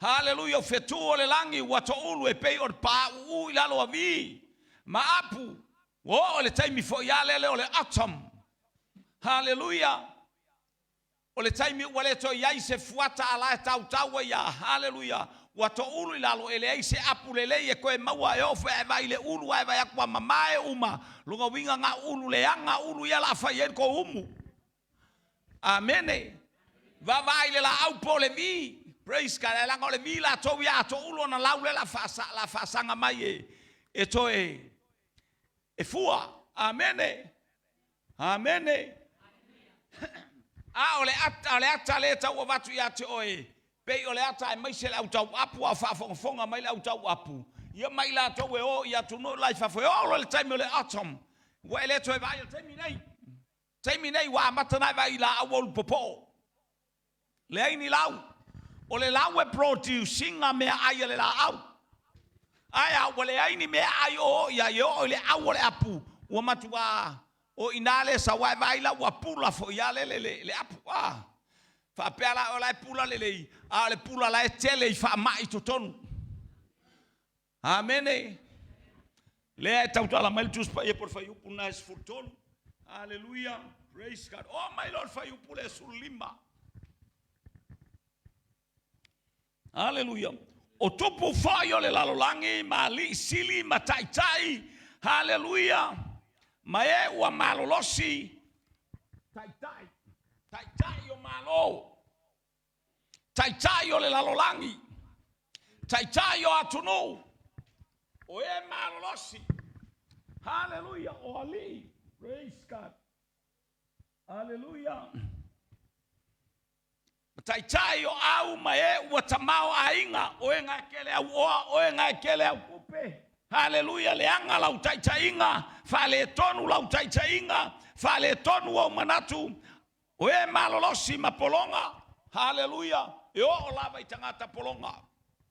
Hallelujah. O fetu o le langi wato ulu e pei o le pa u ilalo avi. Ma apu. O le taimi fo ialele o le atom. Hallelujah. O le taimi wale to iai se fuata ala e tau ia. Hallelujah. Wato ulu ilalo ele ai se apu lele e koe maua e ofu e vai le ulu e vai akua mamae uma. Lunga winga nga ulu le anga ulu ia la fayen ko umu. Amene. Va vai le la au po le vi. Praise God. E langa o le vi la to ia to ulu na laule la fasanga mai e to e fua. Amene. Amene. A ole ata le tau watu ia te oe. Pei ole ata e maise le au tau apu a whafonga mai le au tau apu. Ia mai la tau e o ia tunu lai whafo. E o le taimi o le atom. Wa ele to e vai o taimi nei. Taimi nei wa matanai vai la awolu popo. Le aini lau. O le lau e producing mea ai le la au. Aya o le aini mea ai o ia i o le au le apu. Ua matua o inale sa wa vai la wa pula fo ya le apu a fa pela o la pula le a le pula la tele fa mai to tonu. Amene le tau la mal tus pa e por fa yupu na es futonu. Hallelujah, praise God. Oh my Lord, fa yupu le sulima. Hallelujah. O tupu fai o le lalolangi, ma li sili, ma taitai, haleluia, ma e ua malolosi, taitai o malo, taitai o le lalolangi, taitai o atunu, o e malolosi, haleluia, o ali, praise God, haleluia. Taitai o au ma e ua tamao ainga o e ngā kele au oa o e ngā kele au kupe. Haleluia, le anga lau taitainga, whale tonu lau taitainga, whale tonu au manatu, o e malolosi ma polonga. Haleluia, e o lava I tangata polonga.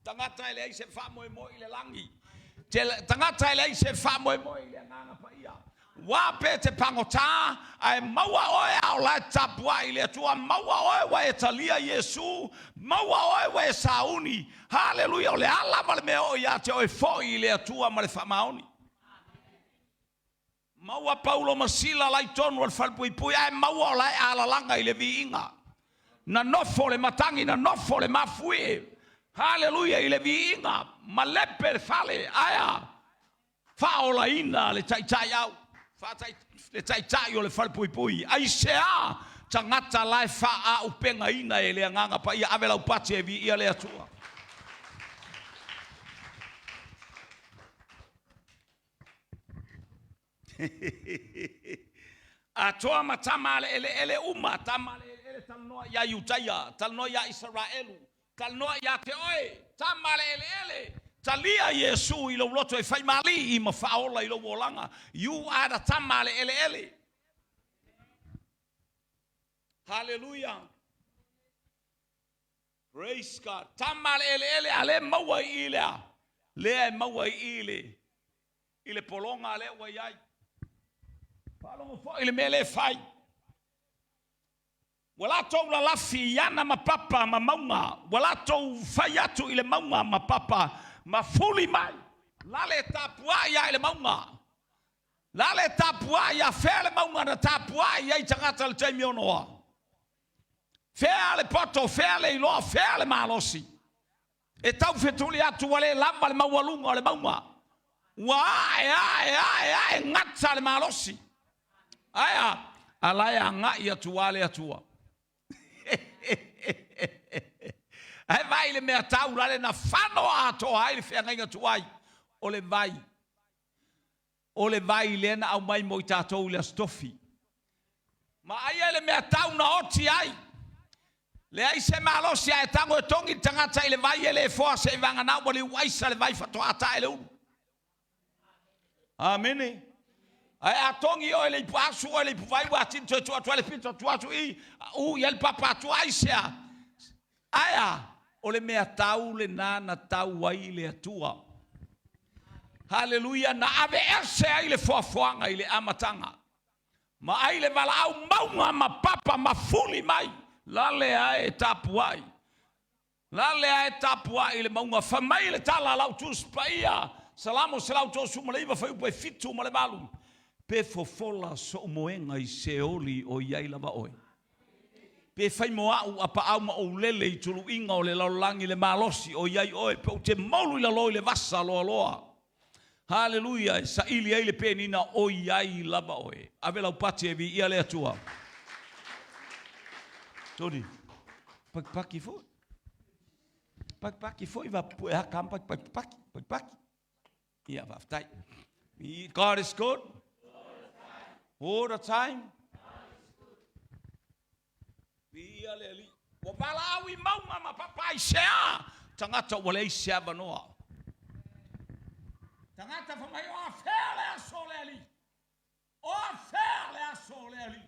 Tangata ele se wha moe moe I le langi. Tangata ele se wha moe moe I le nganga paia. Wape te pangota ai maua oe au la tapua I le atua maua oe wa e talia Yesu maua oe wa e sauni haleluia o le ala vale me o ia te oe foi I le atua ma le whamaoni maua Paulo Masila lai tonu al whalpuipui ai maua o la e ala langa I le viinga na nofo le matangi na nofo le mafui haleluia I le viinga ma lepe fale aia faola ina le taitai au le taitai o le whalpuipui. Ai sea tangata lai wha a upenga ina e le nganga pa ia ave lau pati e vi ia le atua. A toa ma tamale ele uma, tamale ele talnoa ia Iutaia, talnoa ia Israelu, talnoa ia te oe, tamale ele. Talia Yesu I lo loto e fai mali I ma faola I lo wolanga. You are the tamale ele. Hallelujah. Praise God. Tamale ele ale maua I le. Le maua I le. Ile polonga ale wa yai. Palongo fo ile mele fai. Wala tau la lafi yana ma papa ma maunga. Wala tau fai atu ile maunga ma papa. Ma fuli mai lale tapua ia ele maunga lale tapua ia fele maunga na tapua ia I tangata le taimi onoa fele poto fele ilo fele malosi e tau fetuli atu wale lamba le mawalunga le maunga wa ai ngata le malosi aya alaya ngai atu wale atua ai vai le mea tau lale na whano ato hai le whenga tuai o le vai le na au mai mo I tātou le stofi ma ai le mea tau na oti ai le ai se malosi ai tango e tongi tangata I le vai ele foa se vanga na wale waisa le vai fato ata ele unu amene ai atongi o ele ipasu o ele ipuvai watin tu le pito tu I u yel papa tu ai sea aya ole mea tau le nana tau wai le atua. Haleluia na ave ese ai le foafoanga I le amatanga. Ma ai le vala au maunga ma papa ma fuli mai. Lale ai tapuai. Lale ai tapuai le maunga famai le tala lau tus paia. Salamo salau to sumaleiva fai upe fitu ma le malu. Pe fofola so moenga I seoli o iai lava oi. Pe fai moa u apa au ma o lele I tulu inga o le laulangi le malosi o iai oe pe o te maulu I la loi le vasa loa loa. Haleluia, sa ili ai le penina o iai lava oe. Ave lau pati e vi ia le atua. Toni, paki foi. Paki foi, va pue hakam paki. Ia vaftai. God is good. All the time. Ia le ali. Wa bala awi maunga ma papai sea. Tangata wale I sea banoa. Tangata fa mai o fele a sole ali. O fele a sole ali.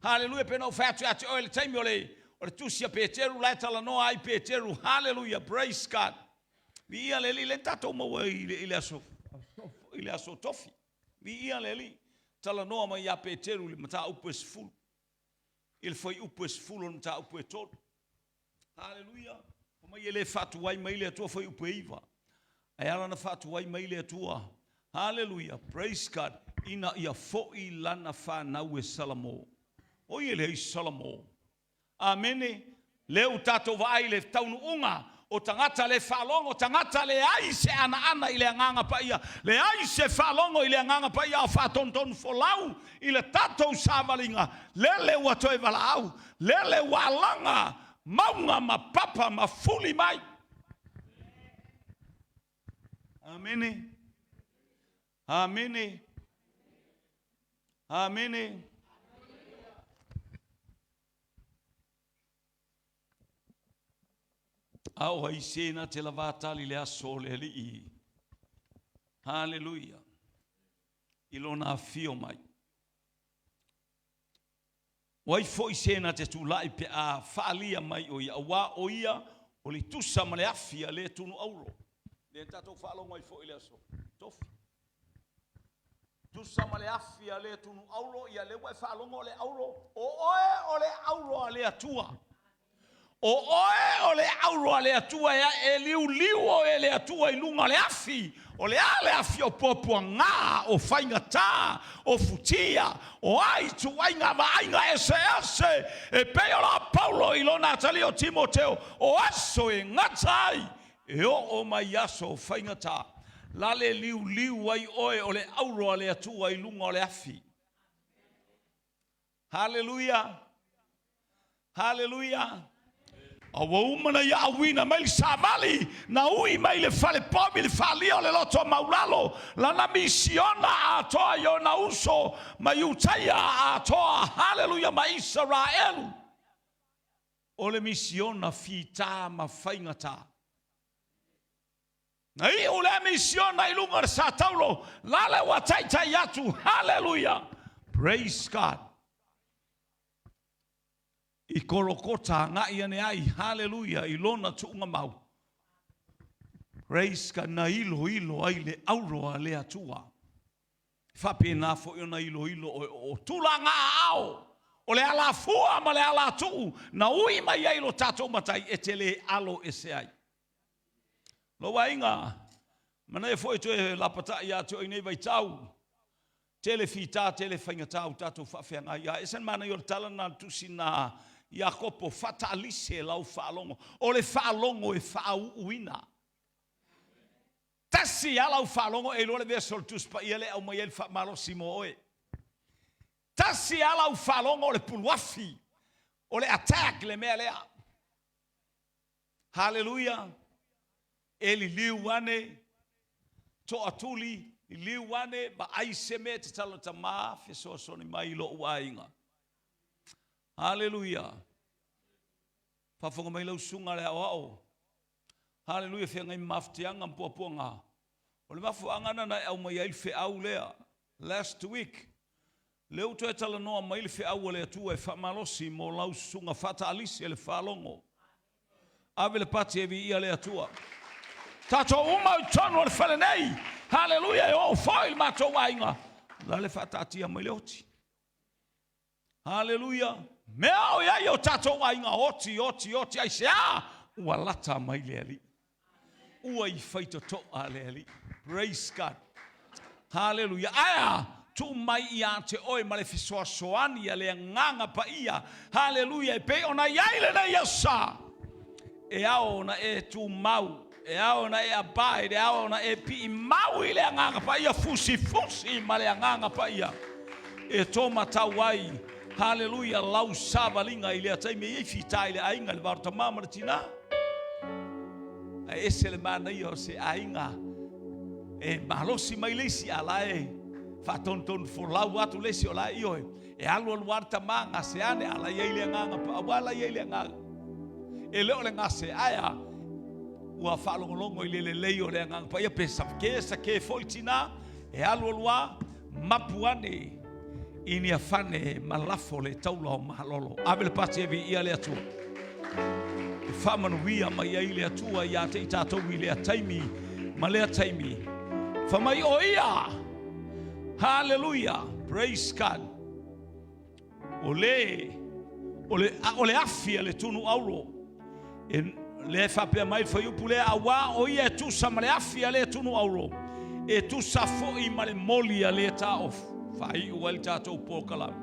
Hallelujah peno fatu ati o le taimi o le tusia Peteru la tala no ai Peteru. Hallelujah, praise God. Vi ia le li le tato mo ile aso tofi. Vi ia le li tala no ma ia Peteru le mata upes full. Il foi upes full on ta upe tot. Hallelujah. Ma ele fatu wai mai le tua foi upe iva. Ai ala na fatu wai mai le tua. Hallelujah. Praise God. Ina ia foi lana fa na we salamo. O ele salamo. Amene. Leu tato vai le taunu unga o tangata le whalongo, tangata le ai se ana i le anganga pa ia, le ai se whalongo i le anganga pa ia, o whatonton folau, i le tatou sāmalinga, lele ua toe wala au, lele ua langa, maunga ma papa ma fuli mai. Amene. Amene. Amene. Au ai sena te lavatali le aso le li. Hallelujah. Ilona fio mai. Wai foi sena te tulai pe a faalia mai o ia wa o ia o le tusa ma le afia le tunu aulo. Le tatou faalongo ai foi le aso. Tofi. Tusa ma le afia le tunu aulo ia le wai faalongo le aulo. O le aulo le atua. O le auro le atua ya e liu o le atua I lunga le afi o le ale afi o popua ngā o whainga tā o futia o ai tu wainga vainga ese e peo la Paulo I lona tali o Timoteo o aso e ngatai e o mai aso o whainga tā la le liu ai oe o le auro le atua I lunga le afi. Hallelujah. Hallelujah. Awa umana ya awina mai samali na ui mai le fale pomi le falio le loto maulalo la na misiona atoa yo na uso mai utaya atoa hallelujah mai Israel o le misiona fita ma faingata na I o le misiona I lunga sa taulo la le wataita yatu hallelujah praise God. I korokota nga iane ai, hallelujah, I lona tuunga mau. Praise ka na ilo ai le auroa le atua. Whape nā fo i na ilo o tula ngā ao. O le ala fua ma le ala tuu. Na ui mai ai lo tatou matai e te le alo e se ai. Loa inga, mana e fo i toe lapata i ato i nei vai tau. Tele fita, tele whainga tau, tatou whawhianga. Ia, esen mana i o tala na tusi na Iakopo fatalise lau whaalongo. O le whaalongo e whaauuina. Tasi alau whaalongo e lore vea soltuspa I ele au mai ele whaamalo simo oe. Tasi alau whaalongo o le puluafi. O le attack le mea lea. Hallelujah. Eli liu wane. To atuli. Liu wane. Ba aise me te talo ta maa. Feso soni mai lo uainga. Hallelujah. Fafonga mai lau sunga le ao. Hallelujah. Fea ngai maftianga mpua ngā. O le mafu angana na au mai ailfe au lea. Last week. Leo to e tala noa mai ailfe au le atua e whamalosi mo lau sunga fata alisi e le whalongo. Ave le pati e vi ia le atua. Tato uma utonu le whalenei. Hallelujah. E o foil mato wainga. La le fata atia mai le oti. Hallelujah. Mea o ia yo tato wa inga oti ai se ua lata mai le ali. Ua I whaito toa le ali. Praise God. Hallelujah. Aya tu mai ia te oe ma le fisoa soani a le nganga pa ia. Hallelujah. E pe ona iaile na ia sa. E ao na e tu mau. E ao na e abai. E ao na e pi mau I le nganga pa ia. Fusi ma le nganga pa ia. E toma tawai. Hallelujah, lau savalinga I le atai me fita I le ainga le varta mamaratina. A ese le mana I o se ainga. E malosi mai lesi ala e. Fatonton for lau atu lesi o la I oe. E alu warta manga se ane ala I le nganga pa wala I le nganga. E leo le ngase aya. Ua whalongolongo I le leo le nganga pa ia pesa ke sa ke foitina. E alu wa mapuane. Ini a fane malafo le taula o mahalolo. Ave le pati e vi ia le atua. E whamanu wia mai ai le atua ia te I tātou I le ataimi. Ma le ataimi. Whamai o ia. Hallelujah. Praise God. O le afia le tunu auro. E le whapea mai whaiupu le awa o ia e tusa ma le afia le tunu auro. E tusa fo I ma le moli a le ta ofu. Fai uel tātou pōkala.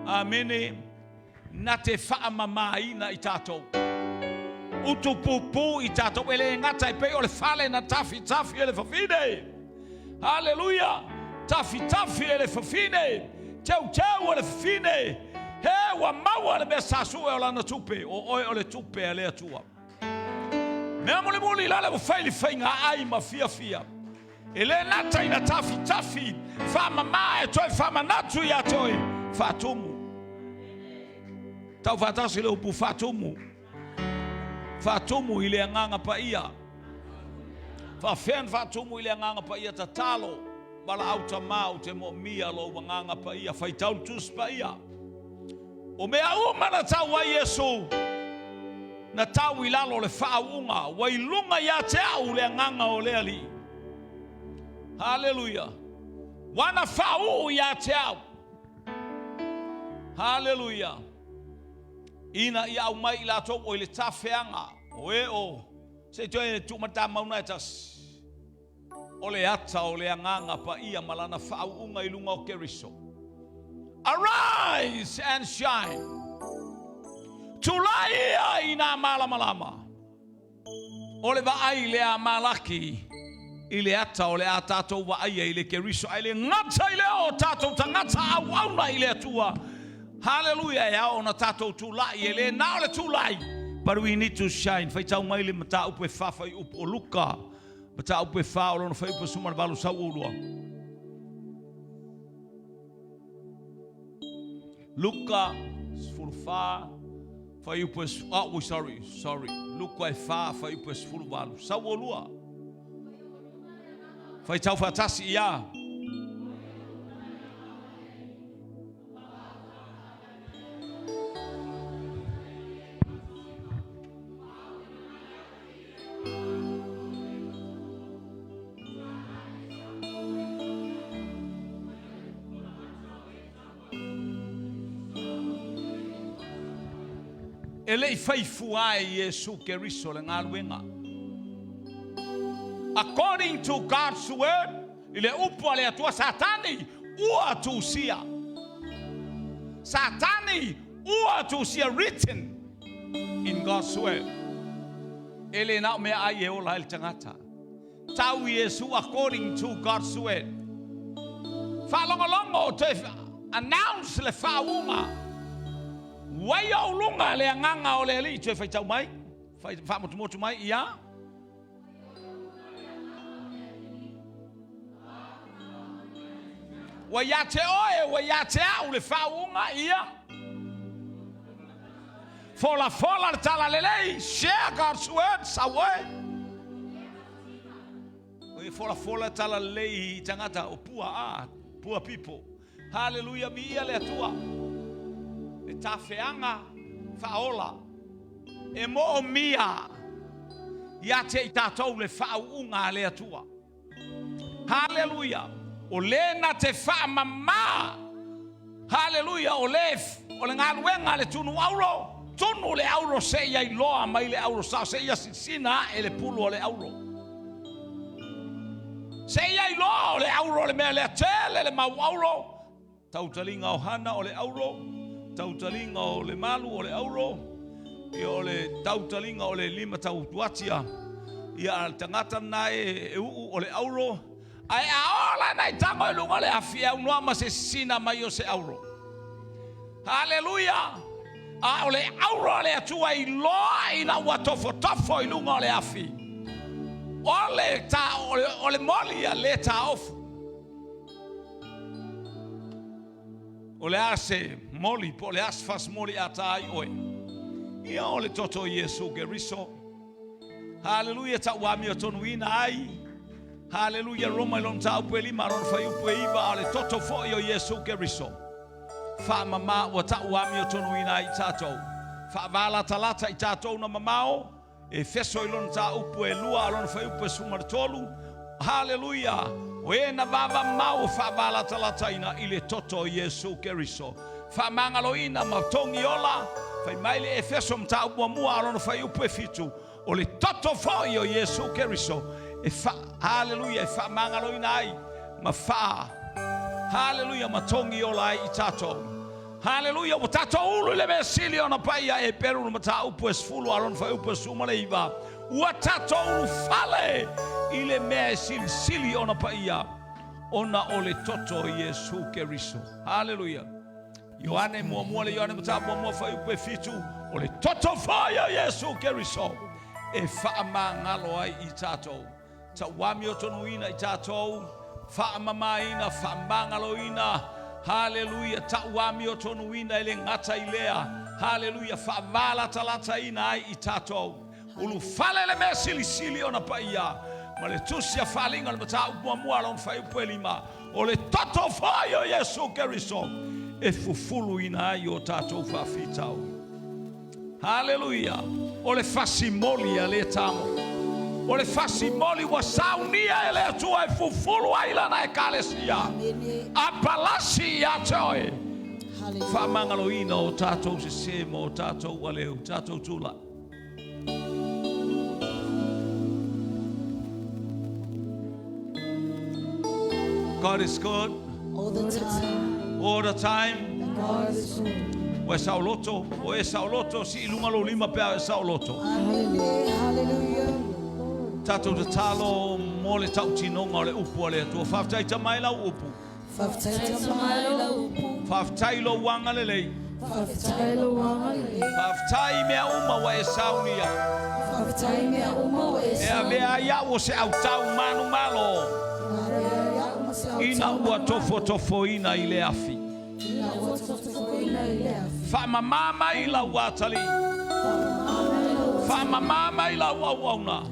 Amene. Na te whaamamai na I tātou. utupupu I tātou ele ngata I pe o le fale na tafi ele fafine. Hallelujah. Tafi ele fafine. Teu ele fafine. He wa maua le besa su e o lana tupe. O oi o le tupe e le atua. Mea muli la le faili fainga ai ma fia. Ele nata ina tafi. Fa mama e toi fa manatu ya toi. Fatumu. Tau fatasi le upu fatumu. Fatumu ile nganga pa ia. Fatumu ile nganga pa ia tatalo. Bala auta mau te mo mia lo nganga pa ia. Faitau tus pa ia. O mea uma na tau wa Yesu. Na tau ilalo le whaunga. Wailunga ya te au le nganga o le ali. Hallelujah. Wana whau ya te au. Hallelujah. Ina I au mai la tō o le tawheanga. O e o. Se toi e tūmata mauna e tas. O le ata o le anganga pa ia malana whaunga I lunga o Keriso. Arise and shine. Tulaia ina malama. O le vaai le a malaki. I le ata o le a tātou vaia I le Keriso. I le ngata I le o tātou tangata awauna I le atua. Hallelujah. Ya ona tātou tulai. Ele na o le tulai. But we need to shine. Fai tau mai le mata upe whawhai upo luka. Mata upe wha o lono whai upe sumar balu sa urua. Luka fulfa fai upe sorry. Luka e fa fai upe fulvalu sa urua. Fai tau fatasi ia. Ele fai fuai Yesu Keriso le ngaluenga. According to God's word, ile upo le atua satani ua tusia. Satani ua tusia written in God's word. Ele na me ai o la el tangata. Tau Yesu according to God's word. Fa longo te announce le faunga. Wai au lunga le nganga o le ali te fai tau mai fai fa motu mai ia wa ya te au le faunga ia fola tala lelei share God's word sawe we fola tala lelei tangata o poor people hallelujah mi ia le atua e tawheanga whaola e mo mia ia te I tātou le whaunga le atua. Hallelujah. O le na te whaamama. Hallelujah. O le ngaluenga le tunu auro. Tunu le auro se ia I loa mai le auro sa se ia sina e le pulu o le auro. Se ia I loa o le auro le mea le atele le mau auro. Tautalinga o hana o le auro. Tautalinga o le malu o le auro. I o le tautalinga o le lima tautuatia. Ia al tangata nai e o le auro. Ai aola nai tango e lunga le afia unua ma se sina mai o se auro. Hallelujah. A o le auro le atua I loa I na ua tofo I lunga o le afi. O le moli a le ta ofu. O le ase moli, po le asfas moli atai oi. Ia o le toto Yesu Keriso. Hallelujah, ta wami o tonu ina ai. Hallelujah, Roma ilon ta upe lima ron fai upe iwa o le toto fo o Yesu Keriso. Fa mama wa ta wami o tonu ina ai tato. Fa vala talata I tato na mamao. E feso ilon ta upe lua alon fai upe sumar tolu. Hallelujah. We na baba mau fa vala talata ina ile toto Yesu Keriso. Fa mangaloina matongi ola. Fai maile e feso mta upo mua alon fai upe fitu. O le toto fo o Yesu Keriso. E fa hallelujah e fa mangaloina ai. Ma fa hallelujah matongi ola ai tato. Haleluya. Watato ulu le mesili ona paia e peru mata upes fulu aron fa upes umaleiva. Watato ulu fale ile mesili sili ona paia. Ona ole toto Yesu Keriso. Haleluya. Yohane muamule Yohane mata muamua fa upe fitu. Ole toto faya Yesu Keriso. E faama ngalo ai itato. Ta wami otonuina itato. Faama maina faama ngalo ina. Haleluya. Ta wami otonuina ile ngata ilea. Haleluya. Faama talata ina ai itato. Ulu fale le mesili sili ona paia. Male tusia falinga le mata muamua lon fa upelima. Ole toto faya Yesu Keriso. E fufulu ina ai o tato fa fitao. Haleluya. Ole fasimoli ale tamo. Ole fasimoli wa saunia ele tua e fufulu aila na ekalesia. Apalasi ya toe. Fa mangaloina o tato sisemo o tato wale o tato tula. God is good All the time. all the time. God is good. O sauloto, o sauloto si ilungalo lima pe sauloto. Hallelujah. Hallelujah. Tato de talo mole tautino ngale upu ale tu faftai tamaila upu. Faftaita maila upu. Faftai lo wangalele. Faftaita wangale. Faftai mea uma wa esaunia. Faftai mea uma wa E esa. mea ya wo se autau manu malo. Ina ua tofo ina ile afi. Fama mama ila watali. Fama mama ila wauna.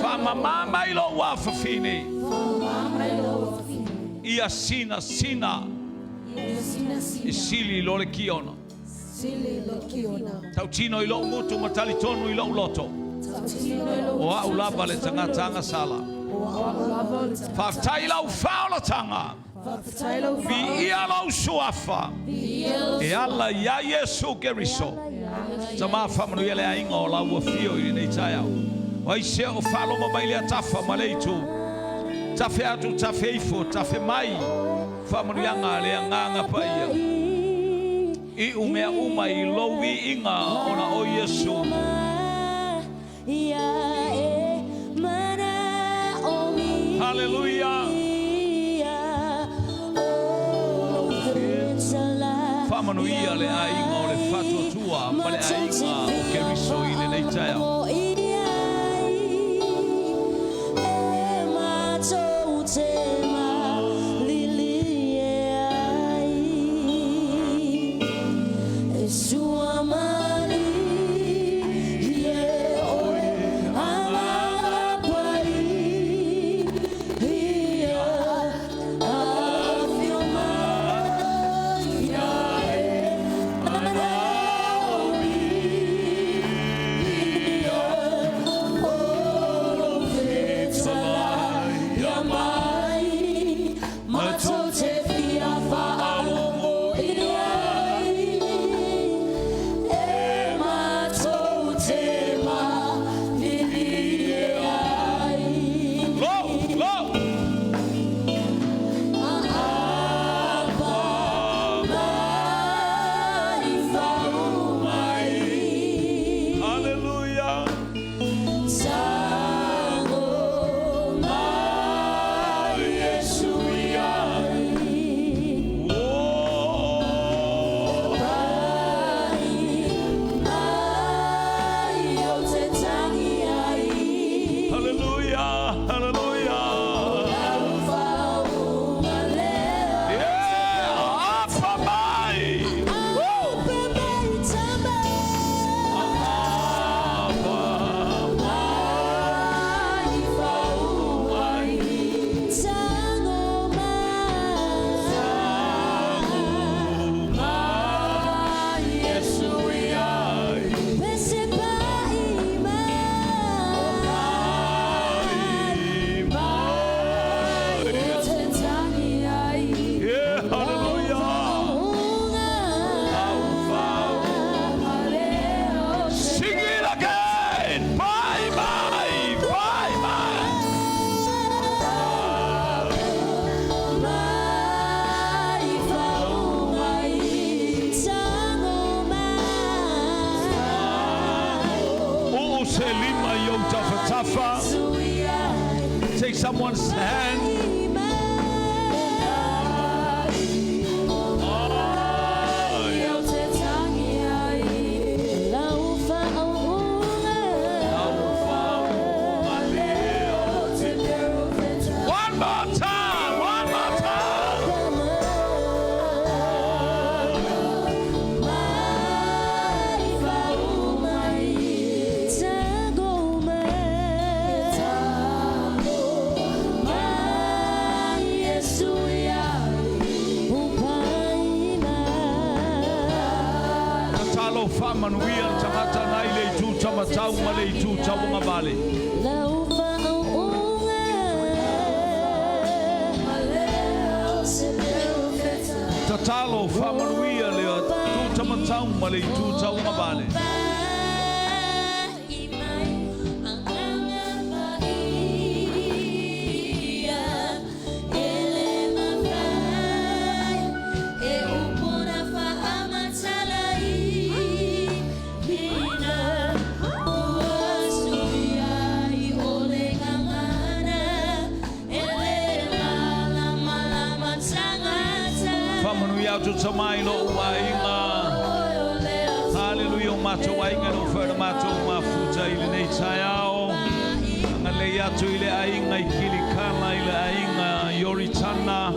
Fama mama ila wafafini. Ia sina isili lole kiona. Tautino ilo mutu matali tonu ilo loto. Oa ulaba le tanga sala. Faftai lau faula tanga. Bi ia lau suafa. E ala ya Yesu Keriso. Tama famanu yele a inga o lau wafio ili neitaya. Waise o falo mabaili a tafa maleitu. Tafe atu, tafe ifo, tafe mai. Famanu yanga le nganga pa ia. I umea uma i lowi inga ona o Yesu. Hallelujah. Famanu ia le a inga o le fatua tua. Ma le a inga o Keriso i le neitaya. taifa. Take someone's hand. Manuia tamata na ile tu tamatau male tu tawunga bale. Tatalo fa manuia le tu tamatau male tu tawunga bale. Tu samai lo wainga. Hallelujah mato wainga no fer mato mafuta ile nei tayao. Ngale ya tu ile ainga ikilikana ile ainga yoritana.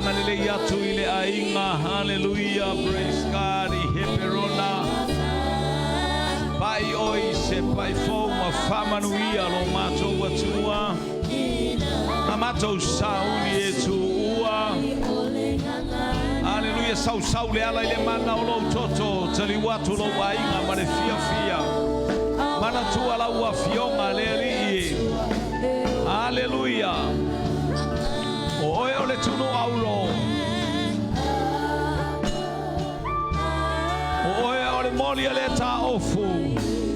Ngale ya tu ile ainga. Hallelujah, praise God. Heperona. Pai oi se pai fo ma famanuia lo mato watua. Amato sauli etu ua. Hallelujah, sau le ala ile mana o lo toto tali watu lo wainga mare fia mana tu ala ua fionga le ri. Hallelujah. O ole tu no aulo. O ole moli le ta ofu.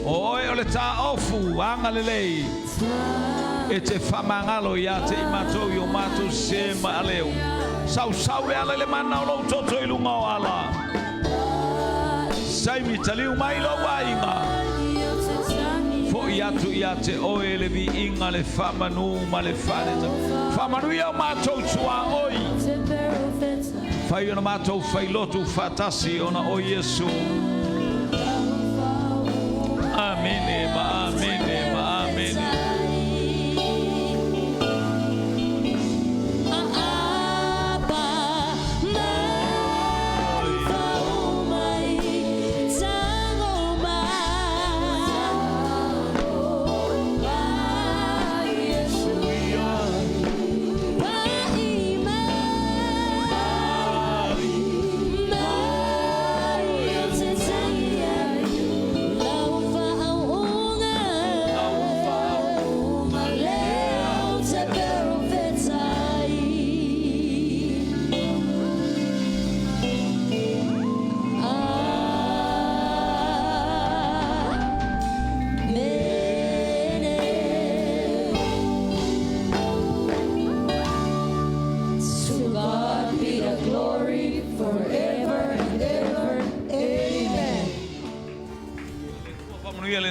O ole ta ofu anga le lei. Ete famangalo ya te imato yo mato se maleu. Sau le ala le mana o lo toto i lunga o ala. Sai mi taliu mai lo wainga. Fo iatu iate o ele vi inga le famanu ma le fane. Famanu ia mato sua oi. Fai ona mato fai lotu fatasi ona o Yesu. Amene ma amene ma amene.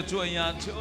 Tua nyanto